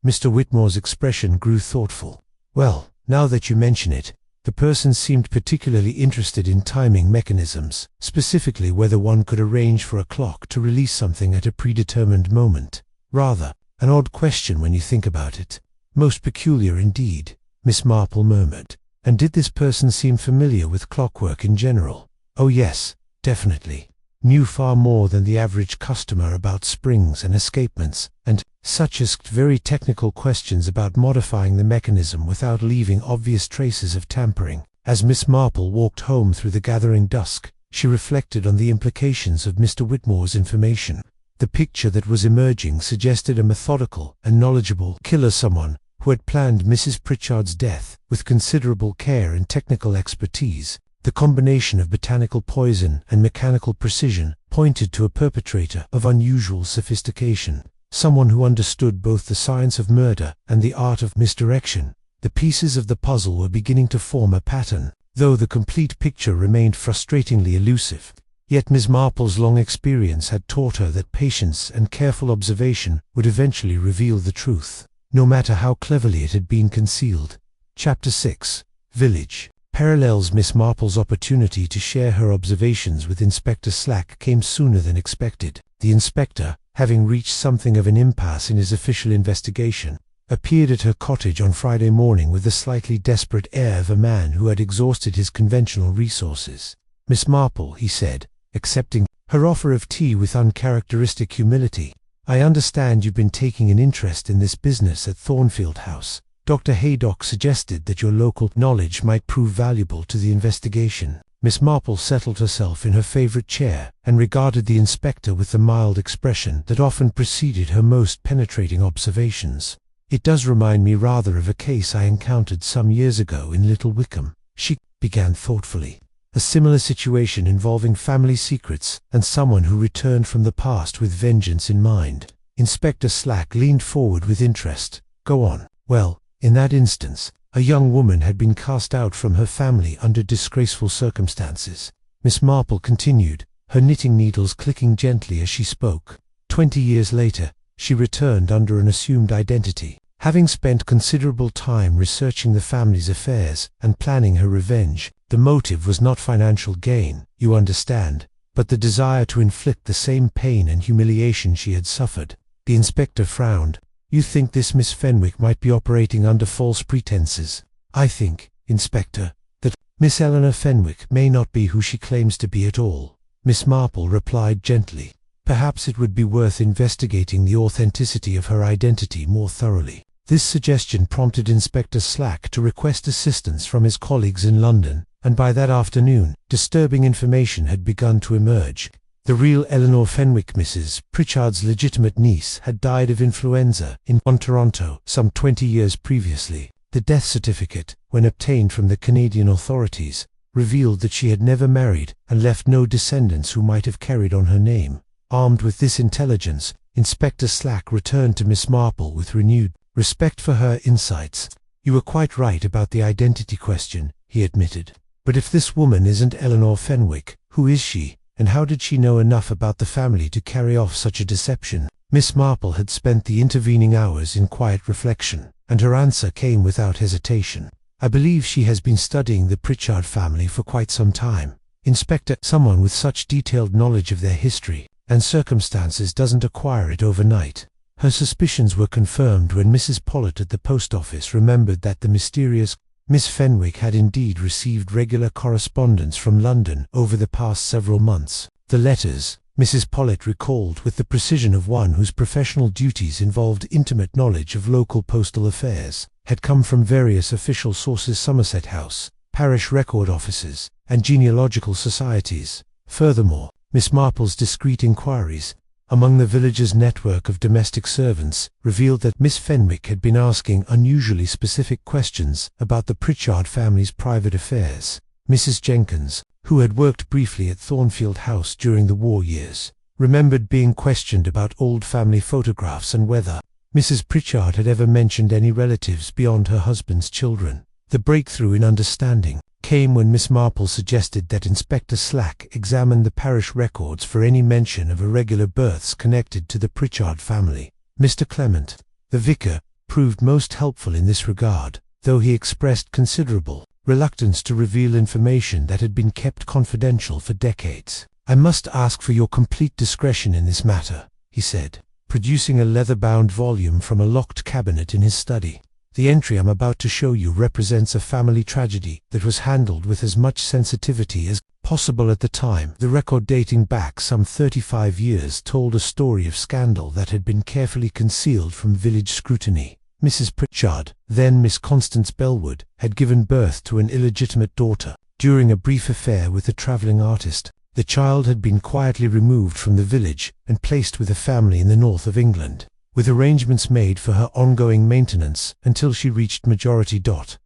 [SPEAKER 1] Mr. Whitmore's expression grew thoughtful. "Well, now that you mention it, the person seemed particularly interested in timing mechanisms, specifically whether one could arrange for a clock to release something at a predetermined moment. Rather an odd question when you think about it." "Most peculiar indeed," Miss Marple murmured. "And did this person seem familiar with clockwork in general?" "Oh yes, definitely. Knew far more than the average customer about springs and escapements, and such asked very technical questions about modifying the mechanism without leaving obvious traces of tampering." As Miss Marple walked home through the gathering dusk, she reflected on the implications of Mr. Whitmore's information. The picture that was emerging suggested a methodical and knowledgeable killer, someone who had planned Mrs. Pritchard's death with considerable care and technical expertise. The combination of botanical poison and mechanical precision pointed to a perpetrator of unusual sophistication, someone who understood both the science of murder and the art of misdirection. The pieces of the puzzle were beginning to form a pattern, though the complete picture remained frustratingly elusive. Yet Miss Marple's long experience had taught her that patience and careful observation would eventually reveal the truth, no matter how cleverly it had been concealed. Chapter 6. Village Parallels. Miss Marple's opportunity to share her observations with Inspector Slack came sooner than expected. The inspector, having reached something of an impasse in his official investigation, appeared at her cottage on Friday morning with the slightly desperate air of a man who had exhausted his conventional resources. "Miss Marple," he said, accepting her offer of tea with uncharacteristic humility, "I understand you've been taking an interest in this business at Thornfield House. Dr. Haydock suggested that your local knowledge might prove valuable to the investigation." Miss Marple settled herself in her favorite chair and regarded the inspector with the mild expression that often preceded her most penetrating observations. "It does remind me rather of a case I encountered some years ago in Little Wickham," she began thoughtfully. "A similar situation involving family secrets and someone who returned from the past with vengeance in mind." Inspector Slack leaned forward with interest. "Go on." "Well, in that instance, a young woman had been cast out from her family under disgraceful circumstances," Miss Marple continued, her knitting needles clicking gently as she spoke. 20 years later, she returned under an assumed identity, having spent considerable time researching the family's affairs and planning her revenge. The motive was not financial gain, you understand, but the desire to inflict the same pain and humiliation she had suffered. The inspector frowned. "You think this Miss Fenwick might be operating under false pretenses?" "I think, Inspector, that Miss Eleanor Fenwick may not be who she claims to be at all," Miss Marple replied gently. "Perhaps it would be worth investigating the authenticity of her identity more thoroughly." This suggestion prompted Inspector Slack to request assistance from his colleagues in London, and by that afternoon, disturbing information had begun to emerge. The real Eleanor Fenwick, Mrs. Pritchard's legitimate niece, had died of influenza in Toronto some 20 years previously. The death certificate, when obtained from the Canadian authorities, revealed that she had never married and left no descendants who might have carried on her name. Armed with this intelligence, Inspector Slack returned to Miss Marple with renewed respect for her insights. "You were quite right about the identity question," he admitted. "But if this woman isn't Eleanor Fenwick, who is she? And how did she know enough about the family to carry off such a deception?" Miss Marple had spent the intervening hours in quiet reflection, and her answer came without hesitation. "I believe she has been studying the Pritchard family for quite some time, Inspector. Someone with such detailed knowledge of their history and circumstances doesn't acquire it overnight." Her suspicions were confirmed when Mrs. Pollitt at the post office remembered that the mysterious Miss Fenwick had indeed received regular correspondence from London over the past several months. The letters, Mrs. Pollitt recalled with the precision of one whose professional duties involved intimate knowledge of local postal affairs, had come from various official sources: Somerset House, parish record offices, and genealogical societies. Furthermore, Miss Marple's discreet inquiries among the village's network of domestic servants revealed that Miss Fenwick had been asking unusually specific questions about the Pritchard family's private affairs. Mrs. Jenkins, who had worked briefly at Thornfield House during the war years, remembered being questioned about old family photographs and whether Mrs. Pritchard had ever mentioned any relatives beyond her husband's children. The breakthrough in understanding came when Miss Marple suggested that Inspector Slack examine the parish records for any mention of irregular births connected to the Pritchard family. Mr. Clement, the vicar, proved most helpful in this regard, though he expressed considerable reluctance to reveal information that had been kept confidential for decades. "I must ask for your complete discretion in this matter," he said, producing a leather-bound volume from a locked cabinet in his study. "The entry I'm about to show you represents a family tragedy that was handled with as much sensitivity as possible at the time. The record, dating back some 35 years, told a story of scandal that had been carefully concealed from village scrutiny. Mrs. Pritchard, then Miss Constance Bellwood, had given birth to an illegitimate daughter. During a brief affair with a travelling artist, the child had been quietly removed from the village and placed with a family in the north of England, with arrangements made for her ongoing maintenance until she reached majority.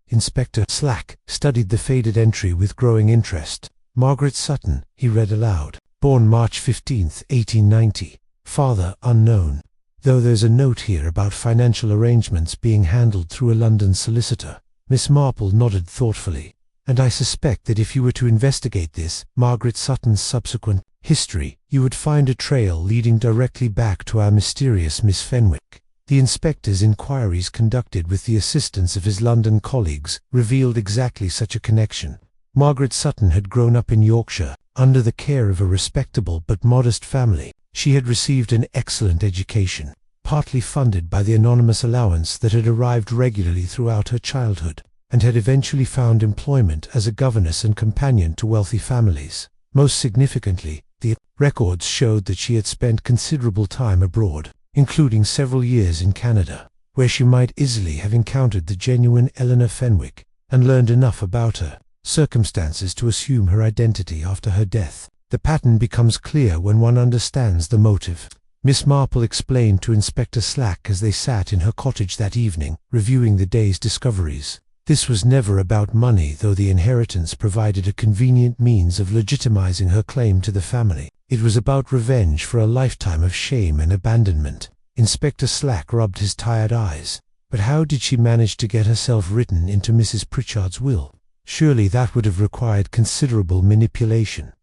[SPEAKER 1] Inspector Slack studied the faded entry with growing interest. "Margaret Sutton," he read aloud. "Born March 15, 1890. Father unknown. Though there's a note here about financial arrangements being handled through a London solicitor." Miss Marple nodded thoughtfully. "And I suspect that if you were to investigate this, Margaret Sutton's subsequent history, you would find a trail leading directly back to our mysterious Miss Fenwick." The inspector's inquiries, conducted with the assistance of his London colleagues, revealed exactly such a connection. Margaret Sutton had grown up in Yorkshire, under the care of a respectable but modest family. She had received an excellent education, partly funded by the anonymous allowance that had arrived regularly throughout her childhood, and had eventually found employment as a governess and companion to wealthy families. Most significantly, the records showed that she had spent considerable time abroad, including several years in Canada, where she might easily have encountered the genuine Eleanor Fenwick and learned enough about her circumstances to assume her identity after her death. The pattern becomes clear when one understands the motive. Miss Marple explained to Inspector Slack as they sat in her cottage that evening, reviewing the day's discoveries. This was never about money, though the inheritance provided a convenient means of legitimizing her claim to the family. It was about revenge for a lifetime of shame and abandonment. Inspector Slack rubbed his tired eyes. But how did she manage to get herself written into Mrs. Pritchard's will? Surely that would have required considerable manipulation.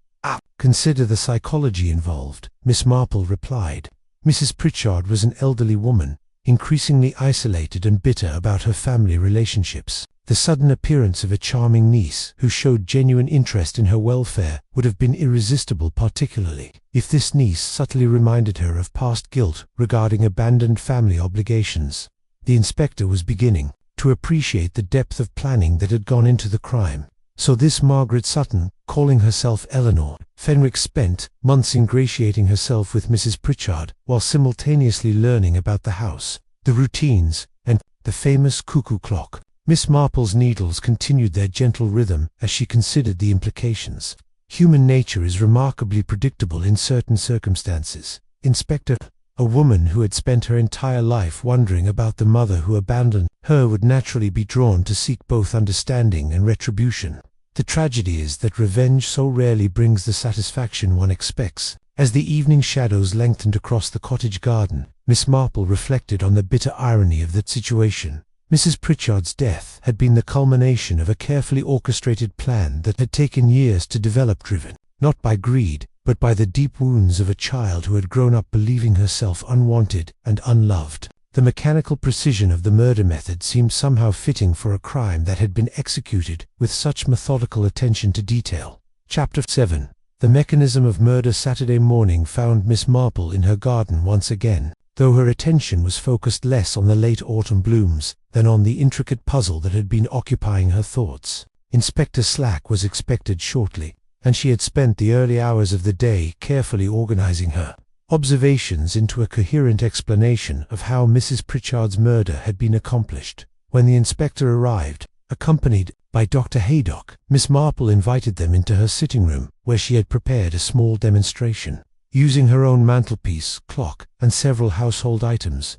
[SPEAKER 1] "Consider the psychology involved," Miss Marple replied. Mrs. Pritchard was an elderly woman, increasingly isolated and bitter about her family relationships. The sudden appearance of a charming niece who showed genuine interest in her welfare would have been irresistible, particularly if this niece subtly reminded her of past guilt regarding abandoned family obligations. The inspector was beginning to appreciate the depth of planning that had gone into the crime. So this Margaret Sutton, calling herself Eleanor Fenwick, spent months ingratiating herself with Mrs. Pritchard, while simultaneously learning about the house, the routines, and the famous cuckoo clock. Miss Marple's needles continued their gentle rhythm as she considered the implications. Human nature is remarkably predictable in certain circumstances. Inspector, a woman who had spent her entire life wondering about the mother who abandoned her, would naturally be drawn to seek both understanding and retribution. The tragedy is that revenge so rarely brings the satisfaction one expects. As the evening shadows lengthened across the cottage garden, Miss Marple reflected on the bitter irony of that situation. Mrs. Pritchard's death had been the culmination of a carefully orchestrated plan that had taken years to develop, driven not by greed, but by the deep wounds of a child who had grown up believing herself unwanted and unloved. The mechanical precision of the murder method seemed somehow fitting for a crime that had been executed with such methodical attention to detail. Chapter 7. The mechanism of murder. Saturday morning found Miss Marple in her garden once again, though her attention was focused less on the late autumn blooms than on the intricate puzzle that had been occupying her thoughts. Inspector Slack was expected shortly, and she had spent the early hours of the day carefully organizing her observations into a coherent explanation of how Mrs. Pritchard's murder had been accomplished. When the inspector arrived, accompanied by Dr. Haydock, Miss Marple invited them into her sitting room, where she had prepared a small demonstration, using her own mantelpiece, clock, and several household items.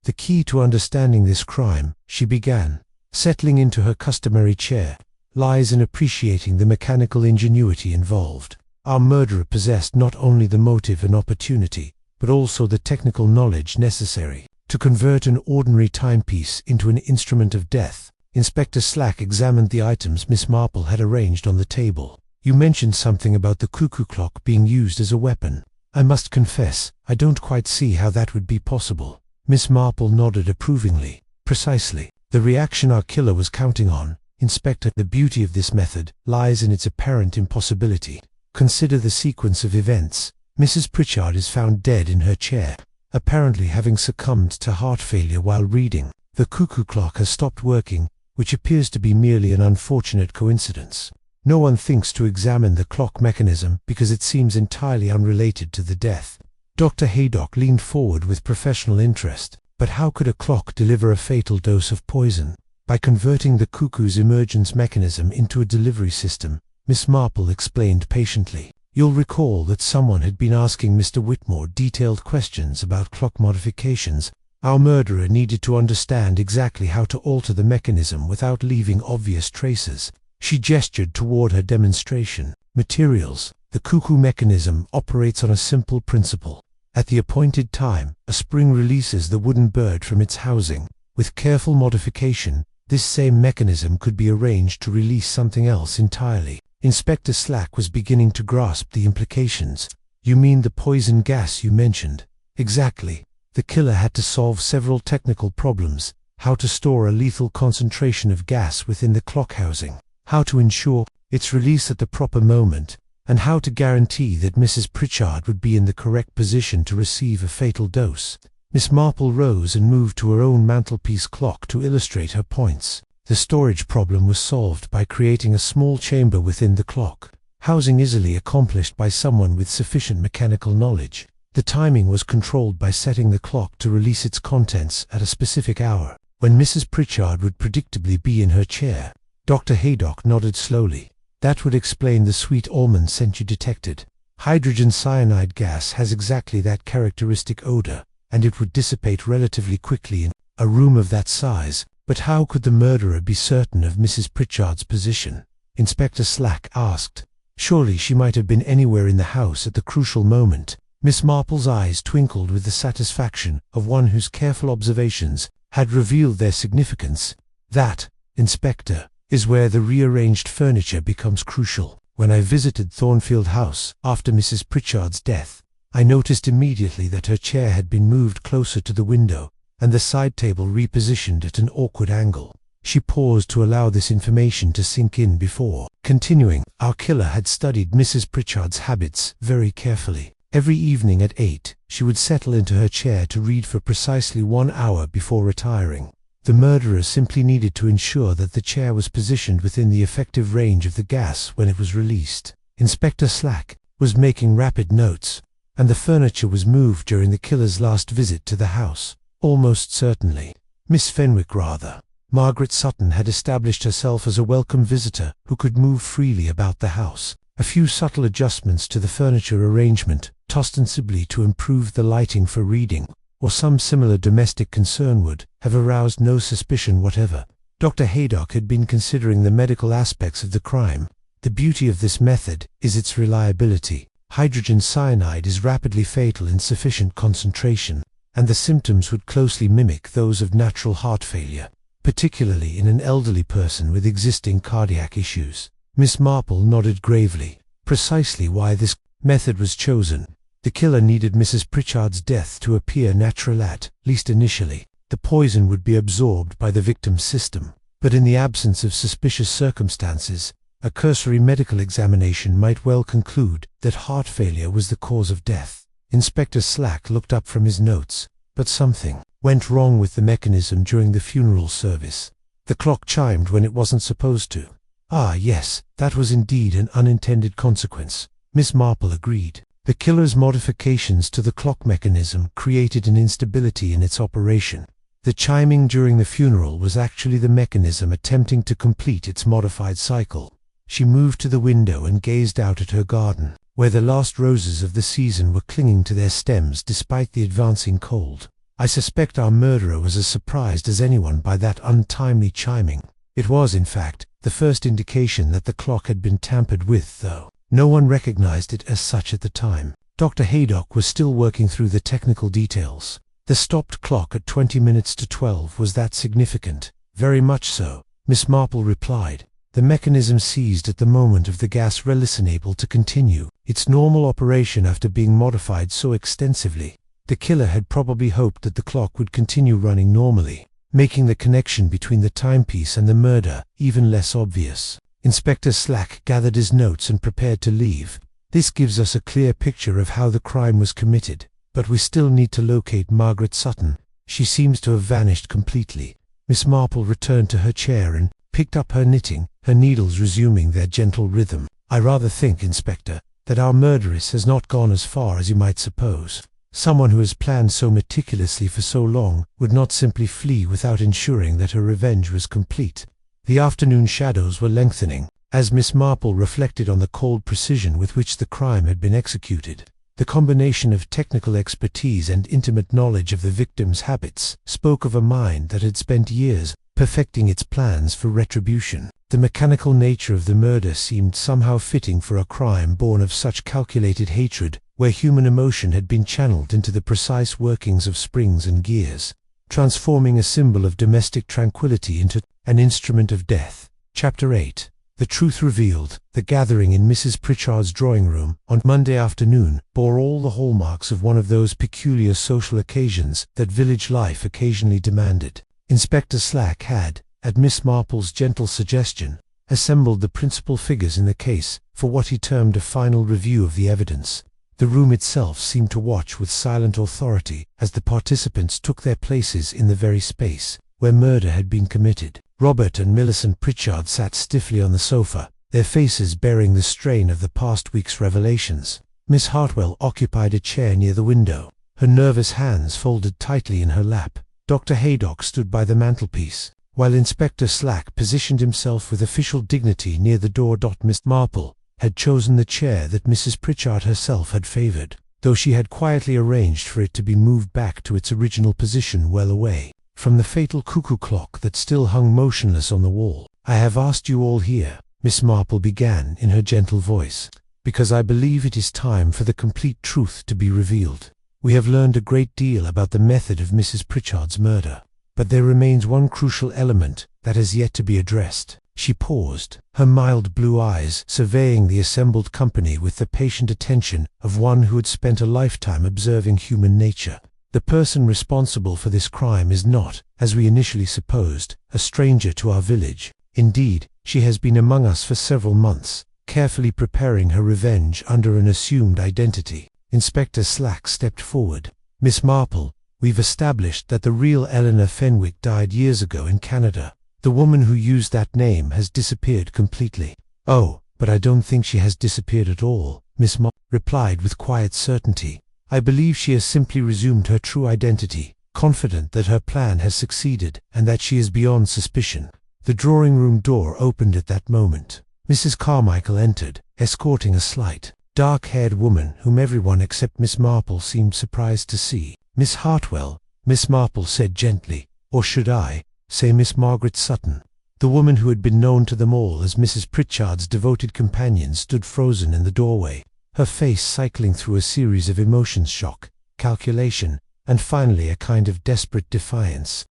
[SPEAKER 1] The key to understanding this crime, she began, settling into her customary chair, lies in appreciating the mechanical ingenuity involved. Our murderer possessed not only the motive and opportunity, but also the technical knowledge necessary to convert an ordinary timepiece into an instrument of death. Inspector Slack examined the items Miss Marple had arranged on the table. You mentioned something about the cuckoo clock being used as a weapon. I must confess, I don't quite see how that would be possible. Miss Marple nodded approvingly. Precisely the reaction our killer was counting on, Inspector. The beauty of this method lies in its apparent impossibility. Consider the sequence of events. Mrs. Pritchard is found dead in her chair, apparently having succumbed to heart failure while reading. The cuckoo clock has stopped working, which appears to be merely an unfortunate coincidence. No one thinks to examine the clock mechanism because it seems entirely unrelated to the death. Dr. Haydock leaned forward with professional interest. But how could a clock deliver a fatal dose of poison? By converting the cuckoo's emergence mechanism into a delivery system, Miss Marple explained patiently. You'll recall that someone had been asking Mr. Whitmore detailed questions about clock modifications. Our murderer needed to understand exactly how to alter the mechanism without leaving obvious traces. She gestured toward her demonstration. Materials. The cuckoo mechanism operates on a simple principle. At the appointed time, a spring releases the wooden bird from its housing. With careful modification, this same mechanism could be arranged to release something else entirely. Inspector Slack was beginning to grasp the implications. You mean the poison gas you mentioned? Exactly. The killer had to solve several technical problems: how to store a lethal concentration of gas within the clock housing, how to ensure its release at the proper moment, and how to guarantee that Mrs. Pritchard would be in the correct position to receive a fatal dose. Miss Marple rose and moved to her own mantelpiece clock to illustrate her points. The storage problem was solved by creating a small chamber within the clock housing, easily accomplished by someone with sufficient mechanical knowledge. The timing was controlled by setting the clock to release its contents at a specific hour, when Mrs. Pritchard would predictably be in her chair. Dr. Haydock nodded slowly. That would explain the sweet almond scent you detected. Hydrogen cyanide gas has exactly that characteristic odor, and it would dissipate relatively quickly in a room of that size. But how could the murderer be certain of Mrs. Pritchard's position? Inspector Slack asked. Surely she might have been anywhere in the house at the crucial moment. Miss Marple's eyes twinkled with the satisfaction of one whose careful observations had revealed their significance. That, Inspector, is where the rearranged furniture becomes crucial. When I visited Thornfield House after Mrs. Pritchard's death, I noticed immediately that her chair had been moved closer to the window, and the side table repositioned at an awkward angle. She paused to allow this information to sink in before continuing. Our killer had studied Mrs. Pritchard's habits very carefully. Every evening at 8, she would settle into her chair to read for precisely 1 hour before retiring. The murderer simply needed to ensure that the chair was positioned within the effective range of the gas when it was released. Inspector Slack was making rapid notes, and the furniture was moved during the killer's last visit to the house. Almost certainly. Miss Fenwick rather. Margaret Sutton had established herself as a welcome visitor who could move freely about the house. A few subtle adjustments to the furniture arrangement, ostensibly to improve the lighting for reading, or some similar domestic concern, would have aroused no suspicion whatever. Dr. Haydock had been considering the medical aspects of the crime. The beauty of this method is its reliability. Hydrogen cyanide is rapidly fatal in sufficient concentration, and the symptoms would closely mimic those of natural heart failure, particularly in an elderly person with existing cardiac issues. Miss Marple nodded gravely. Precisely why this method was chosen. The killer needed Mrs. Pritchard's death to appear natural, at least initially. The poison would be absorbed by the victim's system, but in the absence of suspicious circumstances, a cursory medical examination might well conclude that heart failure was the cause of death. Inspector Slack looked up from his notes. But something went wrong with the mechanism during the funeral service. The clock chimed when it wasn't supposed to. Ah, yes, that was indeed an unintended consequence, Miss Marple agreed. The killer's modifications to the clock mechanism created an instability in its operation. The chiming during the funeral was actually the mechanism attempting to complete its modified cycle. She moved to the window and gazed out at her garden, where the last roses of the season were clinging to their stems despite the advancing cold. I suspect our murderer was as surprised as anyone by that untimely chiming. It was, in fact, the first indication that the clock had been tampered with, though no one recognized it as such at the time. Dr. Haydock was still working through the technical details. The stopped clock at 20 minutes to 12 was that significant? Very much so, Miss Marple replied. The mechanism ceased at the moment of the gas relic unable to continue its normal operation after being modified so extensively. The killer had probably hoped that the clock would continue running normally, making the connection between the timepiece and the murder even less obvious. Inspector Slack gathered his notes and prepared to leave. This gives us a clear picture of how the crime was committed, but we still need to locate Margaret Sutton. She seems to have vanished completely. Miss Marple returned to her chair and picked up her knitting, her needles resuming their gentle rhythm. I rather think, Inspector, that our murderess has not gone as far as you might suppose. Someone who has planned so meticulously for so long would not simply flee without ensuring that her revenge was complete. The afternoon shadows were lengthening, as Miss Marple reflected on the cold precision with which the crime had been executed. The combination of technical expertise and intimate knowledge of the victim's habits spoke of a mind that had spent years perfecting its plans for retribution. The mechanical nature of the murder seemed somehow fitting for a crime born of such calculated hatred, where human emotion had been channeled into the precise workings of springs and gears, transforming a symbol of domestic tranquility into an instrument of death. Chapter 8. The truth revealed. The gathering in Mrs. Pritchard's drawing room on Monday afternoon bore all the hallmarks of one of those peculiar social occasions that village life occasionally demanded. Inspector Slack had, at Miss Marple's gentle suggestion, assembled the principal figures in the case for what he termed a final review of the evidence. The room itself seemed to watch with silent authority as the participants took their places in the very space where murder had been committed. Robert and Millicent Pritchard sat stiffly on the sofa, their faces bearing the strain of the past week's revelations. Miss Hartwell occupied a chair near the window, her nervous hands folded tightly in her lap. Dr. Haydock stood by the mantelpiece, while Inspector Slack positioned himself with official dignity near the door. Miss Marple had chosen the chair that Mrs. Pritchard herself had favored, though she had quietly arranged for it to be moved back to its original position well away from the fatal cuckoo clock that still hung motionless on the wall. "I have asked you all here," Miss Marple began in her gentle voice, "because I believe it is time for the complete truth to be revealed. We have learned a great deal about the method of Mrs. Pritchard's murder, but there remains one crucial element that has yet to be addressed." She paused, her mild blue eyes surveying the assembled company with the patient attention of one who had spent a lifetime observing human nature. "The person responsible for this crime is not, as we initially supposed, a stranger to our village. Indeed, she has been among us for several months, carefully preparing her revenge under an assumed identity." Inspector Slack stepped forward. "Miss Marple, we've established that the real Eleanor Fenwick died years ago in Canada. The woman who used that name has disappeared completely." "Oh, but I don't think she has disappeared at all," Miss Marple replied with quiet certainty. "I believe she has simply resumed her true identity, confident that her plan has succeeded and that she is beyond suspicion." The drawing-room door opened at that moment. Mrs. Carmichael entered, escorting a slight, dark-haired woman whom everyone except Miss Marple seemed surprised to see. "Miss Hartwell," Miss Marple said gently, "or should I say Miss Margaret Sutton?" The woman who had been known to them all as Mrs. Pritchard's devoted companion stood frozen in the doorway, her face cycling through a series of emotions: shock, calculation, and finally a kind of desperate defiance.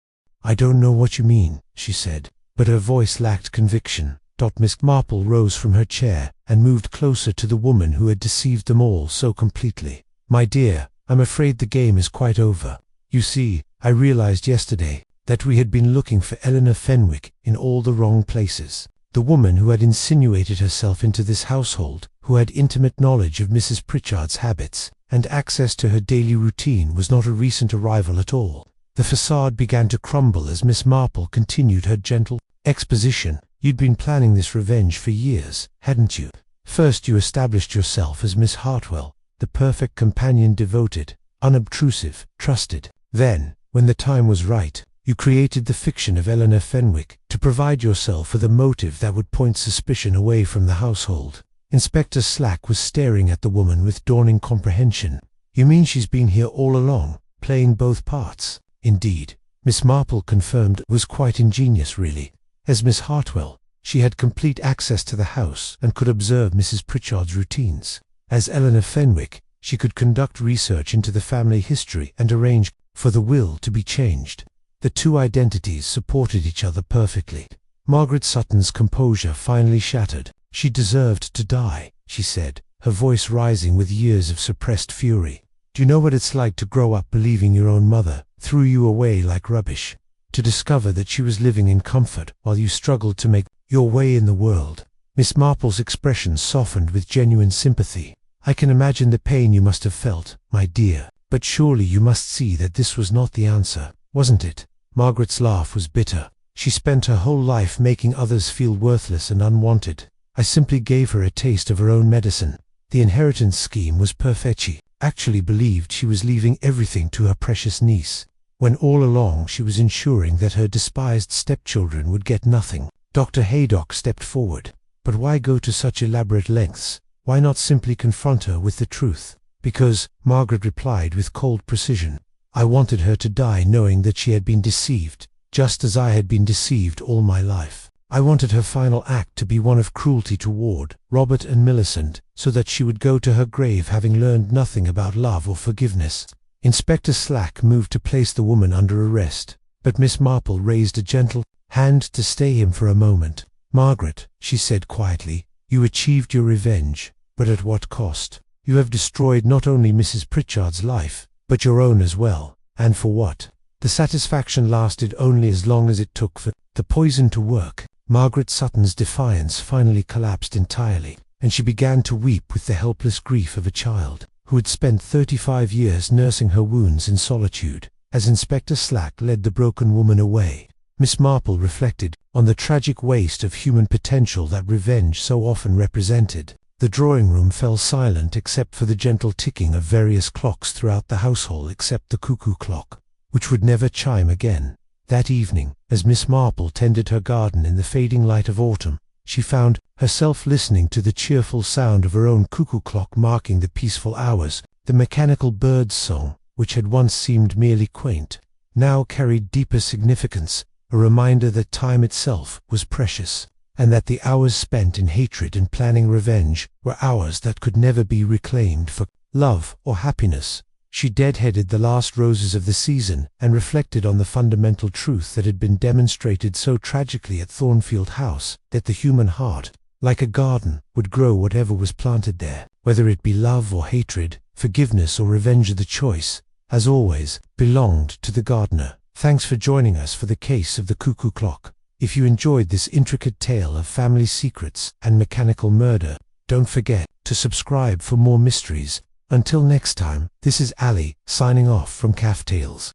[SPEAKER 1] "I don't know what you mean," she said, but her voice lacked conviction. Miss Marple rose from her chair and moved closer to the woman who had deceived them all so completely. "My dear, I'm afraid the game is quite over. You see, I realized yesterday that we had been looking for Eleanor Fenwick in all the wrong places. The woman who had insinuated herself into this household, who had intimate knowledge of Mrs. Pritchard's habits and access to her daily routine, was not a recent arrival at all." The facade began to crumble as Miss Marple continued her gentle exposition. You'd been planning this revenge for years, hadn't you? First you established yourself as Miss Hartwell, the perfect companion, devoted, unobtrusive, trusted. Then, when the time was right, you created the fiction of Eleanor Fenwick to provide yourself with a motive that would point suspicion away from the household. Inspector Slack was staring at the woman with dawning comprehension. You mean she's been here all along, playing both parts? Indeed, Miss Marple confirmed. It was quite ingenious, really. As Miss Hartwell, she had complete access to the house and could observe Mrs. Pritchard's routines. As Eleanor Fenwick, she could conduct research into the family history and arrange for the will to be changed. The two identities supported each other perfectly. Margaret Sutton's composure finally shattered. She deserved to die, she said, her voice rising with years of suppressed fury. Do you know what it's like to grow up believing your own mother threw you away like rubbish? To discover that she was living in comfort while you struggled to make your way in the world? Miss Marple's expression softened with genuine sympathy. I can imagine the pain you must have felt, my dear, but surely you must see that this was not the answer, wasn't it? Margaret's laugh was bitter. She spent her whole life making others feel worthless and unwanted. I simply gave her a taste of her own medicine. The inheritance scheme was perfect. She actually believed she was leaving everything to her precious niece, when all along she was ensuring that her despised stepchildren would get nothing. Dr. Haydock stepped forward. But why go to such elaborate lengths? Why not simply confront her with the truth? Because, Margaret replied with cold precision, I wanted her to die knowing that she had been deceived, just as I had been deceived all my life. I wanted her final act to be one of cruelty toward Robert and Millicent, so that she would go to her grave having learned nothing about love or forgiveness. Inspector Slack moved to place the woman under arrest, but Miss Marple raised a gentle hand to stay him for a moment. Margaret, she said quietly, you achieved your revenge, but at what cost? You have destroyed not only Mrs. Pritchard's life, but your own as well. And for what? The satisfaction lasted only as long as it took for the poison to work. Margaret Sutton's defiance finally collapsed entirely, and she began to weep with the helpless grief of a child who had spent 35 years nursing her wounds in solitude. As Inspector Slack led the broken woman away, Miss Marple reflected on the tragic waste of human potential that revenge so often represented. The drawing room fell silent except for the gentle ticking of various clocks throughout the household, except the cuckoo clock, which would never chime again. That evening, as Miss Marple tended her garden in the fading light of autumn, she found herself listening to the cheerful sound of her own cuckoo clock marking the peaceful hours. The mechanical bird's song, which had once seemed merely quaint, now carried deeper significance, a reminder that time itself was precious, and that the hours spent in hatred and planning revenge were hours that could never be reclaimed for love or happiness. She deadheaded the last roses of the season and reflected on the fundamental truth that had been demonstrated so tragically at Thornfield House, that the human heart, like a garden, would grow whatever was planted there, whether it be love or hatred, forgiveness or revenge. The choice, as always, belonged to the gardener. Thanks for joining us for the case of the cuckoo clock. If you enjoyed this intricate tale of family secrets and mechanical murder, don't forget to subscribe for more mysteries. Until next time, this is Ali, signing off from Calf Tales.